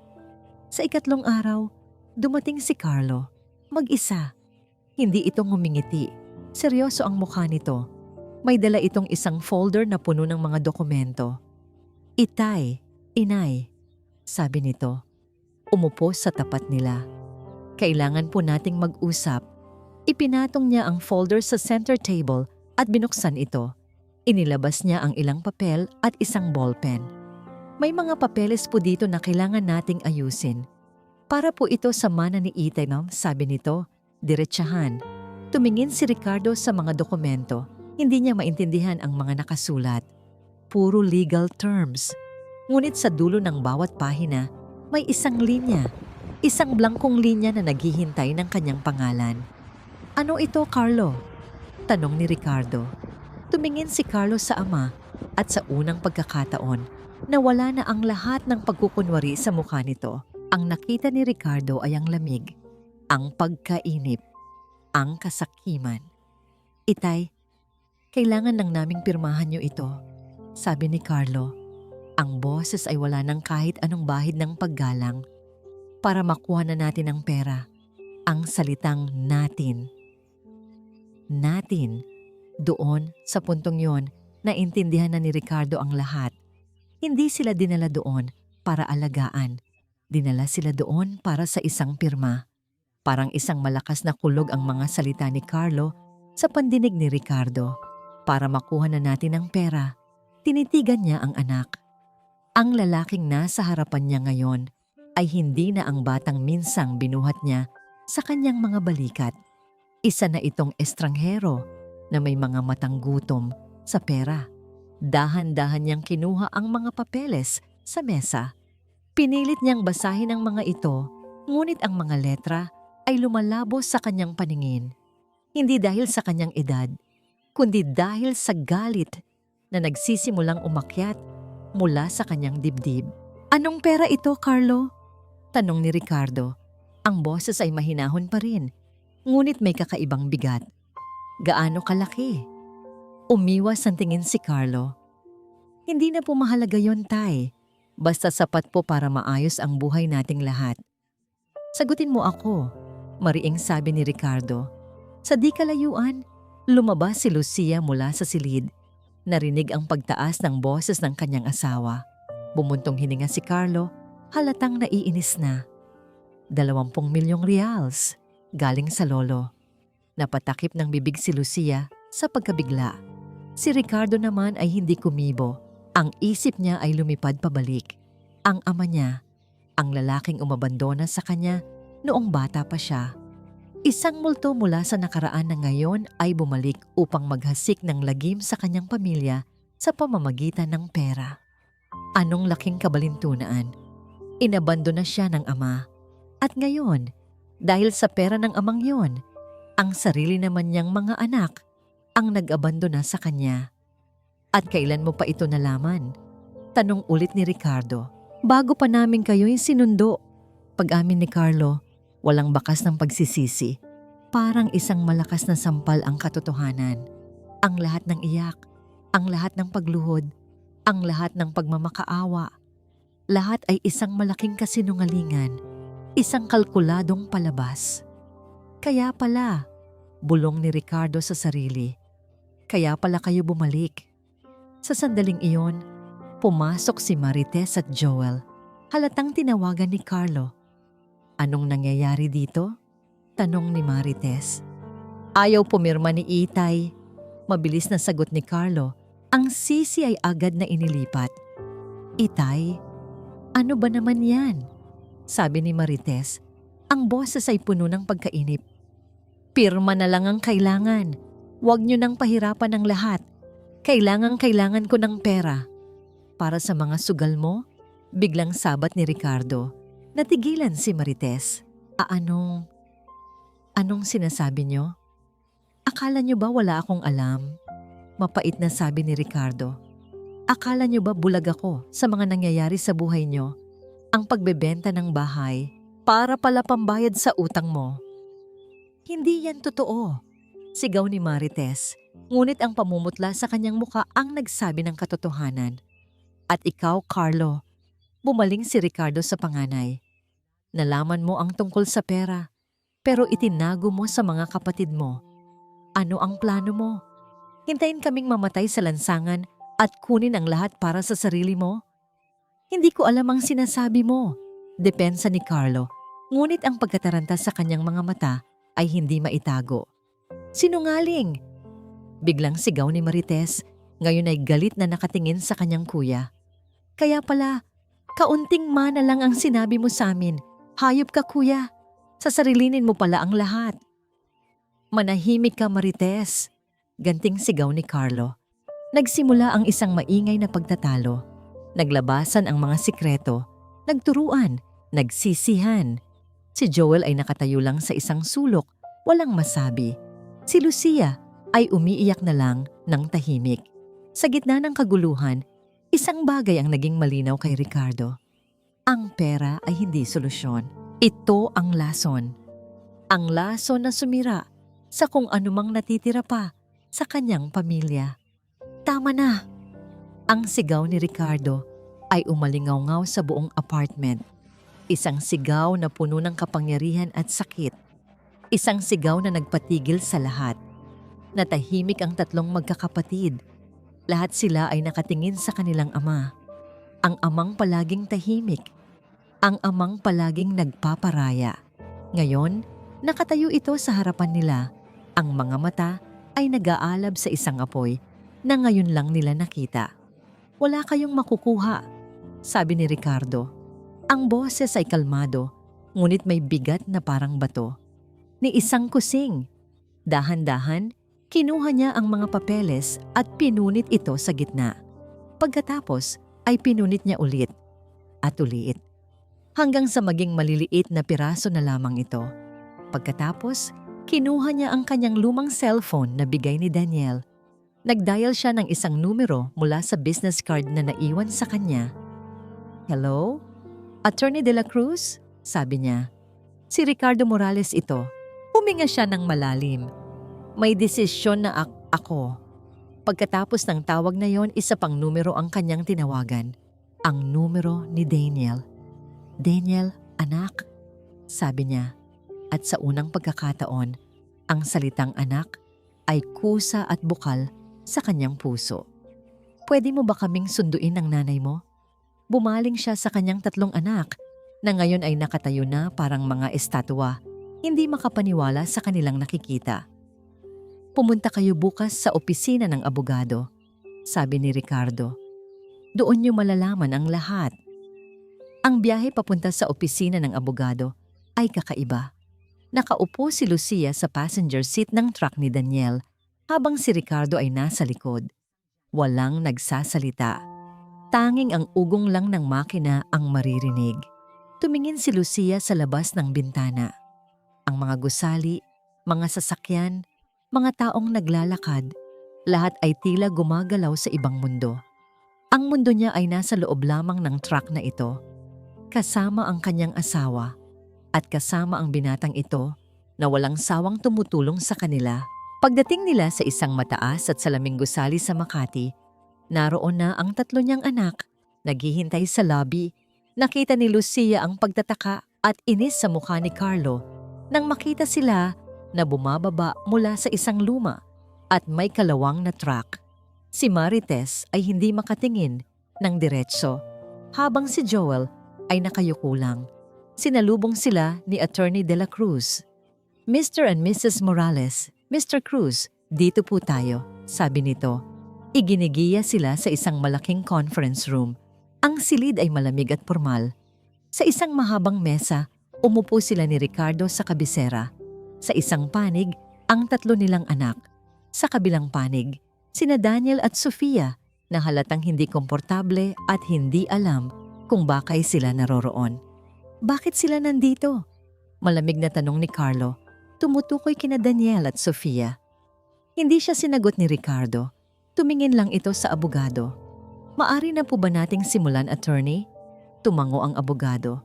Sa 3 araw, dumating si Carlo. Mag-isa. Hindi ito ngumingiti. Seryoso ang mukha nito. May dala itong isang folder na puno ng mga dokumento. Itay, inay, sabi nito. Umupo sa tapat nila. Kailangan po nating mag-usap. Ipinatong niya ang folder sa center table at binuksan ito. Inilabas niya ang ilang papel at isang ballpen. May mga papeles po dito na kailangan nating ayusin. Para po ito sa mana ni Itay, no? Sabi nito, diretsahan. Tumingin si Ricardo sa mga dokumento. Hindi niya maintindihan ang mga nakasulat. Puro legal terms. Ngunit sa dulo ng bawat pahina, may isang linya. Isang blankong linya na naghihintay ng kanyang pangalan. Ano ito, Carlo? Tanong ni Ricardo. Tumingin si Carlo sa ama at sa unang pagkakataon, nawala na ang lahat ng pagkukunwari sa mukha nito. Ang nakita ni Ricardo ay ang lamig, ang pagkainip, ang kasakiman. Itay, kailangan lang naming pirmahan niyo ito, sabi ni Carlo. Ang boses ay wala ng kahit anong bahid ng paggalang. Para makuha na natin ang pera, ang salitang natin. Natin. Doon, sa puntong yon, naintindihan na ni Ricardo ang lahat. Hindi sila dinala doon para alagaan. Dinala sila doon para sa isang pirma. Parang isang malakas na kulog ang mga salita ni Carlo sa pandinig ni Ricardo. Para makuha na natin ang pera, tinitigan niya ang anak. Ang lalaking nasa harapan niya ngayon ay hindi na ang batang minsang binuhat niya sa kanyang mga balikat. Isa na itong estranghero na may mga matang gutom sa pera. Dahan-dahan niyang kinuha ang mga papeles sa mesa. Pinilit niyang basahin ang mga ito, ngunit ang mga letra ay lumalabo sa kanyang paningin. Hindi dahil sa kanyang edad, kundi dahil sa galit na nagsisimulang umakyat mula sa kanyang dibdib. Anong pera ito, Carlo? Tanong ni Ricardo. Ang boses ay mahinahon pa rin, ngunit may kakaibang bigat. Gaano kalaki? Umiwas ang tingin si Carlo. Hindi na po mahalaga yon, Tay. Basta sapat po para maayos ang buhay nating lahat. Sagutin mo ako, mariing sabi ni Ricardo. Sa di kalayuan, lumabas si Lucia mula sa silid. Narinig ang pagtaas ng boses ng kanyang asawa. Bumuntong hininga si Carlo, halatang naiinis na. 20 milyong reals, galing sa lolo. Napatakip ng bibig si Lucia sa pagkabigla. Si Ricardo naman ay hindi kumibo. Ang isip niya ay lumipad pabalik. Ang ama niya, ang lalaking umabandona sa kanya noong bata pa siya. Isang multo mula sa nakaraan na ngayon ay bumalik upang maghasik ng lagim sa kanyang pamilya sa pamamagitan ng pera. Anong laking kabalintunaan. Inabandona siya ng ama. At ngayon, dahil sa pera ng amang yon, ang sarili naman niyang mga anak ang nag-abandona sa kanya. At kailan mo pa ito nalaman? Tanong ulit ni Ricardo. Bago pa namin kayo'y sinundo. Pag-amin ni Carlo, walang bakas ng pagsisisi. Parang isang malakas na sampal ang katotohanan. Ang lahat ng iyak, ang lahat ng pagluhod, ang lahat ng pagmamakaawa. Lahat ay isang malaking kasinungalingan, isang kalkuladong palabas. Kaya pala, bulong ni Ricardo sa sarili. Kaya pala kayo bumalik. Sa sandaling iyon, pumasok si Marites at Joel. Halatang tinawagan ni Carlo. Anong nangyayari dito? Tanong ni Marites. Ayaw pumirma ni Itay. Mabilis na sagot ni Carlo. Ang sisi ay agad na inilipat. Itay, ano ba naman yan? Sabi ni Marites. Ang boses ay puno ng pagkainip. Pirma na lang ang kailangan. Huwag niyo nang pahirapan ang lahat. Kailangan ko ng pera. Para sa mga sugal mo? Biglang sabat ni Ricardo. Natigilan si Marites. Anong sinasabi niyo? Akala niyo ba wala akong alam? Mapait na sabi ni Ricardo. Akala niyo ba bulag ako sa mga nangyayari sa buhay niyo? Ang pagbebenta ng bahay para pala pambayad sa utang mo. Hindi yan totoo. Sigaw ni Marites. Ngunit ang pamumutla sa kanyang muka ang nagsabi ng katotohanan. At ikaw, Carlo, bumaling si Ricardo sa panganay. Nalaman mo ang tungkol sa pera, pero itinago mo sa mga kapatid mo. Ano ang plano mo? Hintayin kaming mamatay sa lansangan at kunin ang lahat para sa sarili mo? Hindi ko alam ang sinasabi mo. Depensa ni Carlo, ngunit ang pagkataranta sa kanyang mga mata ay hindi maitago. Sinungaling! Biglang sigaw ni Marites, ngayon ay galit na nakatingin sa kanyang kuya. Kaya pala, kaunting mana lang ang sinabi mo sa amin. Hayop ka, kuya. Sasarilinin mo pala ang lahat. Manahimik ka, Marites. Ganting sigaw ni Carlo. Nagsimula ang isang maingay na pagtatalo. Naglabasan ang mga sikreto. Nagturuan. Nagsisihan. Si Joel ay nakatayo lang sa isang sulok, walang masabi. Si Lucia ay umiiyak na lang ng tahimik. Sa gitna ng kaguluhan, isang bagay ang naging malinaw kay Ricardo. Ang pera ay hindi solusyon. Ito ang lason. Ang lason na sumira sa kung anumang natitira pa sa kanyang pamilya. Tama na! Ang sigaw ni Ricardo ay umalingaw-ngaw sa buong apartment. Isang sigaw na puno ng kapangyarihan at sakit. Isang sigaw na nagpatigil sa lahat. Natahimik ang tatlong magkakapatid. Lahat sila ay nakatingin sa kanilang ama. Ang amang palaging tahimik. Ang amang palaging nagpaparaya. Ngayon, nakatayo ito sa harapan nila. Ang mga mata ay nag-aalab sa isang apoy na ngayon lang nila nakita. Wala kayong makukuha, sabi ni Ricardo. Ang boses ay kalmado, ngunit may bigat na parang bato. Ni isang kusing. Dahan-dahan, kinuha niya ang mga papeles at pinunit ito sa gitna. Pagkatapos ay pinunit niya ulit at ulit. Hanggang sa maging maliliit na piraso na lamang ito. Pagkatapos, kinuha niya ang kanyang lumang cellphone na bigay ni Daniel. Nagdial siya ng isang numero mula sa business card na naiwan sa kanya. Hello? Attorney De La Cruz? Sabi niya. Si Ricardo Morales ito. Huminga siya ng malalim. May desisyon na ako. Pagkatapos ng tawag na yon, isa pang numero ang kanyang tinawagan. Ang numero ni Daniel. Daniel, anak, sabi niya. At sa unang pagkakataon, ang salitang anak ay kusa at bukal sa kanyang puso. Pwede mo ba kaming sunduin ng nanay mo? Bumaling siya sa kanyang tatlong anak na ngayon ay nakatayo na parang mga estatwa, hindi makapaniwala sa kanilang nakikita. Pumunta kayo bukas sa opisina ng abogado, sabi ni Ricardo. Doon niyo malalaman ang lahat. Ang biyahe papunta sa opisina ng abogado ay kakaiba. Nakaupo si Lucia sa passenger seat ng truck ni Daniel habang si Ricardo ay nasa likod. Walang nagsasalita. Tanging ang ugong lang ng makina ang maririnig. Tumingin si Lucia sa labas ng bintana. Ang mga gusali, mga sasakyan, mga taong naglalakad, lahat ay tila gumagalaw sa ibang mundo. Ang mundo niya ay nasa loob lamang ng truck na ito, kasama ang kanyang asawa at kasama ang binatang ito na walang sawang tumutulong sa kanila. Pagdating nila sa isang mataas at salaming gusali sa Makati, naroon na ang tatlo niyang anak, naghihintay sa lobby. Nakita ni Lucia ang pagtataka at inis sa mukha ni Carlo nang makita sila na bumababa mula sa isang luma at may kalawang na truck. Si Marites ay hindi makatingin ng diretso habang si Joel ay nakayuko lang. Sinalubong sila ni Attorney De La Cruz. Mr. and Mrs. Morales, Mr. Cruz, dito po tayo, sabi nito. Iginigiya sila sa isang malaking conference room. Ang silid ay malamig at formal. Sa isang mahabang mesa, umupo sila ni Ricardo sa kabisera. Sa isang panig, ang tatlo nilang anak. Sa kabilang panig, sina Daniel at Sofia na halatang hindi komportable at hindi alam kung bakit sila naroroon. Bakit sila nandito? Malamig na tanong ni Carlo. Tumutukoy kina Daniel at Sofia. Hindi siya sinagot ni Ricardo. Tumingin lang ito sa abogado. Maari na po ba nating simulan, attorney? Tumango ang abogado.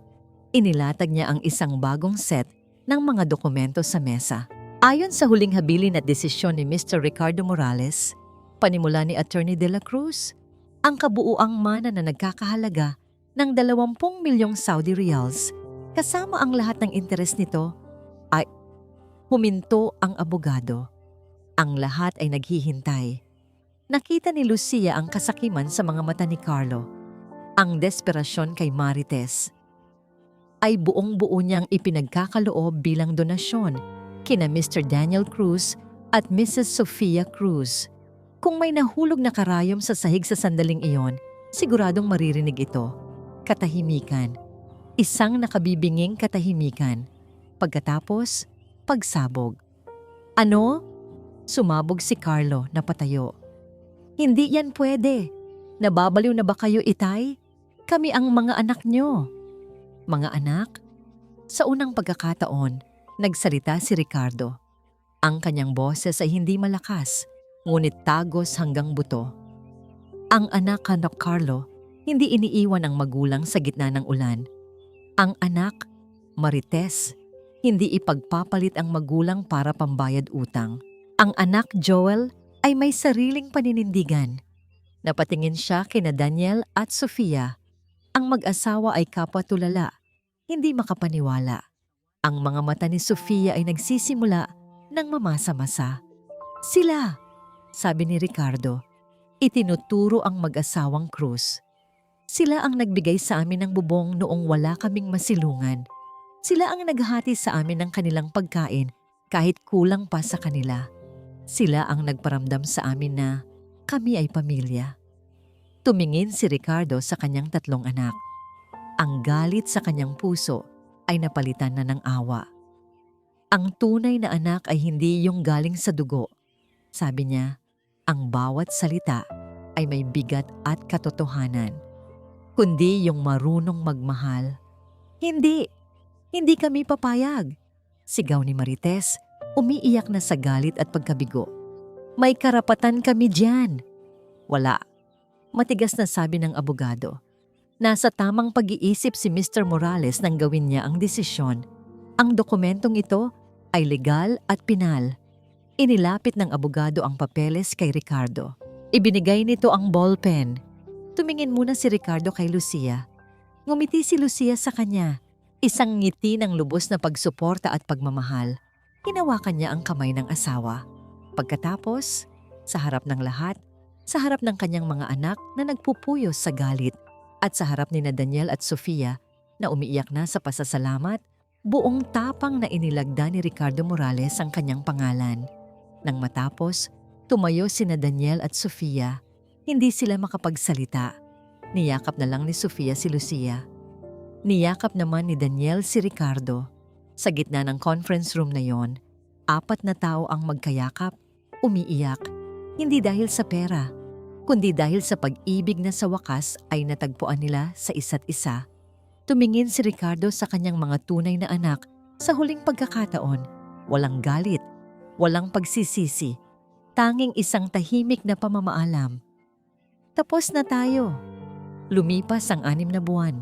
Inilatag niya ang isang bagong set ng mga dokumento sa mesa. Ayon sa huling habilin at desisyon ni Mr. Ricardo Morales, panimula ni Attorney De La Cruz, ang kabuuang mana na nagkakahalaga ng 20 milyong Saudi Riyals kasama ang lahat ng interes nito ay huminto ang abogado. Ang lahat ay naghihintay. Nakita ni Lucia ang kasakiman sa mga mata ni Carlo. Ang desperasyon kay Marites ay buong-buo niyang ipinagkakaloob bilang donasyon kina Mr. Daniel Cruz at Mrs. Sofia Cruz. Kung may nahulog na karayom sa sahig sa sandaling iyon, siguradong maririnig ito. Katahimikan. Isang nakabibinging katahimikan. Pagkatapos, pagsabog. Ano? Sumabog si Carlo na patayo. Hindi yan pwede. Nababaliw na ba kayo, itay? Kami ang mga anak nyo. Mga anak? Sa unang pagkakataon, nagsalita si Ricardo. Ang kanyang boses ay hindi malakas, ngunit tagos hanggang buto. Ang anak na Carlo, hindi iniiwan ang magulang sa gitna ng ulan. Ang anak, Marites, hindi ipagpapalit ang magulang para pambayad utang. Ang anak, Joel, ay may sariling paninindigan. Napatingin siya kina Daniel at Sofia. Ang mag-asawa ay kapwa-tulala, hindi makapaniwala. Ang mga mata ni Sofia ay nagsisimula ng mamasa-masa. Sila, sabi ni Ricardo, itinuturo ang mag-asawang Cruz. Sila ang nagbigay sa amin ng bubong noong wala kaming masilungan. Sila ang naghati sa amin ng kanilang pagkain kahit kulang pa sa kanila. Sila ang nagparamdam sa amin na kami ay pamilya. Tumingin si Ricardo sa kanyang tatlong anak. Ang galit sa kanyang puso ay napalitan na ng awa. Ang tunay na anak ay hindi yung galing sa dugo. Sabi niya, ang bawat salita ay may bigat at katotohanan. Kundi yung marunong magmahal. Hindi kami papayag. Sigaw ni Marites, umiiyak na sa galit at pagkabigo. May karapatan kami diyan. Wala. Matigas na sabi ng abogado. Nasa tamang pag-iisip si Mr. Morales nang gawin niya ang desisyon. Ang dokumentong ito ay legal at pinal. Inilapit ng abogado ang papeles kay Ricardo. Ibinigay nito ang ballpen. Tumingin muna si Ricardo kay Lucia. Ngumiti si Lucia sa kanya. Isang ngiti ng lubos na pagsuporta at pagmamahal. Hinawakan niya ang kamay ng asawa. Pagkatapos, sa harap ng lahat, sa harap ng kanyang mga anak na nagpupuyos sa galit, at sa harap ni Daniel at Sofia na umiiyak na sa pasasalamat, buong tapang na inilagda ni Ricardo Morales ang kanyang pangalan. Nang matapos, tumayo sina Daniel at Sofia. Hindi sila makapagsalita. Niyakap na lang ni Sofia si Lucia. Niyakap naman ni Daniel si Ricardo. Sa gitna ng conference room na yon, 4 na tao ang magkayakap, umiiyak, hindi dahil sa pera, kundi dahil sa pag-ibig na sa wakas ay natagpuan nila sa isa't isa. Tumingin si Ricardo sa kanyang mga tunay na anak sa huling pagkakataon. Walang galit, walang pagsisisi, tanging isang tahimik na pamamaalam. Tapos na tayo. Lumipas ang 6 na buwan.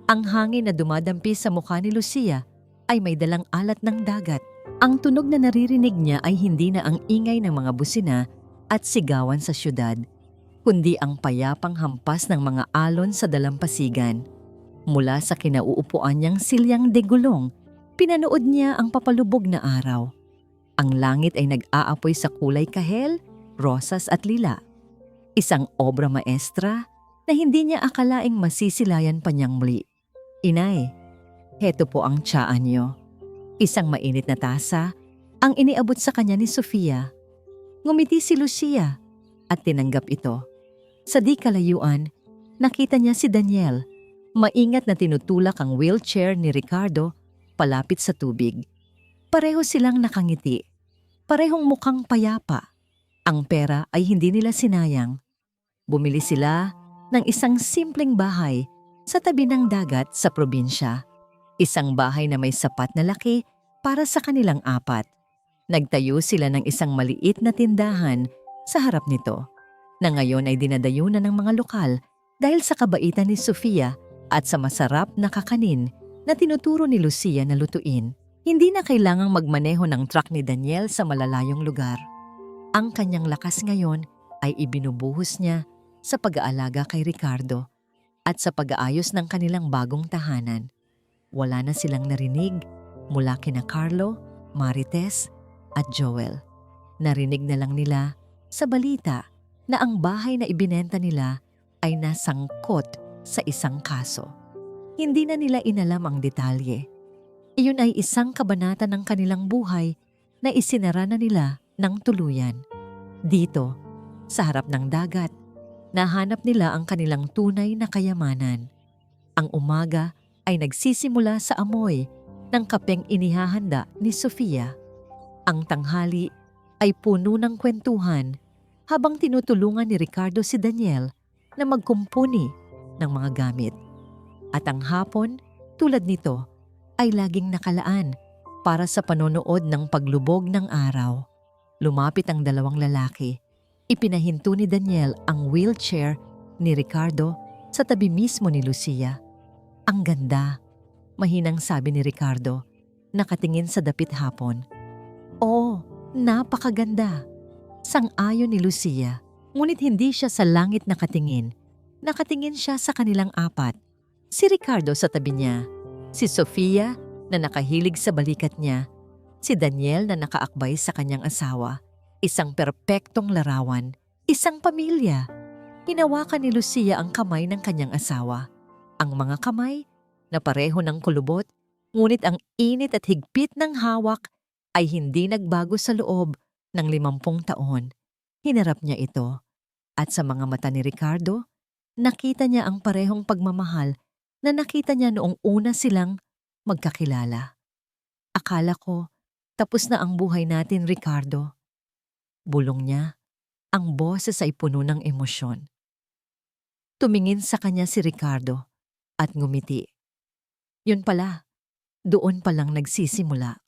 Ang hangin na dumadampi sa mukha ni Lucia ay may dalang alat ng dagat. Ang tunog na naririnig niya ay hindi na ang ingay ng mga busina at sigawan sa syudad, kundi ang payapang hampas ng mga alon sa dalampasigan. Mula sa kinauupuan niyang silyang de gulong, pinanood niya ang papalubog na araw. Ang langit ay nag-aapoy sa kulay kahel, rosas at lila. Isang obra maestra na hindi niya akalaing masisilayan pa niyang muli. Inay, heto po ang tiyaan niyo. Isang mainit na tasa, ang iniabot sa kanya ni Sofia. Ngumiti si Lucia at tinanggap ito. Sa di kalayuan, nakita niya si Daniel. Maingat na tinutulak ang wheelchair ni Ricardo palapit sa tubig. Pareho silang nakangiti. Parehong mukhang payapa. Ang pera ay hindi nila sinayang. Bumili sila ng isang simpleng bahay sa tabi ng dagat sa probinsya. Isang bahay na may sapat na laki para sa kanilang apat. Nagtayo sila ng isang maliit na tindahan sa harap nito, na ngayon ay dinadayunan ng mga lokal dahil sa kabaitan ni Sofia at sa masarap na kakanin na tinuturo ni Lucia na lutuin. Hindi na kailangang magmaneho ng truck ni Daniel sa malalayong lugar. Ang kanyang lakas ngayon ay ibinubuhos niya sa pag-aalaga kay Ricardo at sa pag-aayos ng kanilang bagong tahanan. Wala na silang narinig mula kina Carlo, Marites at Joel. Narinig na lang nila sa balita na ang bahay na ibinenta nila ay nasangkot sa isang kaso. Hindi na nila inalam ang detalye. Iyon ay isang kabanata ng kanilang buhay na isinara na nila ng tuluyan. Dito, sa harap ng dagat, nahanap nila ang kanilang tunay na kayamanan. Ang umaga ay nagsisimula sa amoy ng kapeng inihahanda ni Sofia. Ang tanghali ay puno ng kwentuhan habang tinutulungan ni Ricardo si Daniel na magkumpuni ng mga gamit. At ang hapon, tulad nito, ay laging nakalaan para sa panonood ng paglubog ng araw. Lumapit ang dalawang lalaki. Ipinahinto ni Daniel ang wheelchair ni Ricardo sa tabi mismo ni Lucia. Ang ganda, mahinang sabi ni Ricardo, nakatingin sa dapit hapon. Oh, napakaganda. Sang-ayon ni Lucia, ngunit hindi siya sa langit nakatingin. Nakatingin siya sa kanilang apat. Si Ricardo sa tabi niya, si Sofia na nakahilig sa balikat niya, si Daniel na nakaakbay sa kanyang asawa. Isang perpektong larawan, isang pamilya. Hinawakan ni Lucia ang kamay ng kanyang asawa. Ang mga kamay na pareho ng kulubot, ngunit ang init at higpit ng hawak ay hindi nagbago sa loob ng 50 taon. Hinarap niya ito at sa mga mata ni Ricardo, nakita niya ang parehong pagmamahal na nakita niya noong una silang magkakilala. Akala ko, tapos na ang buhay natin, Ricardo. Bulong niya, ang boses ay puno ng emosyon. Tumingin sa kanya si Ricardo at ngumiti. Yun pala, doon palang nagsisimula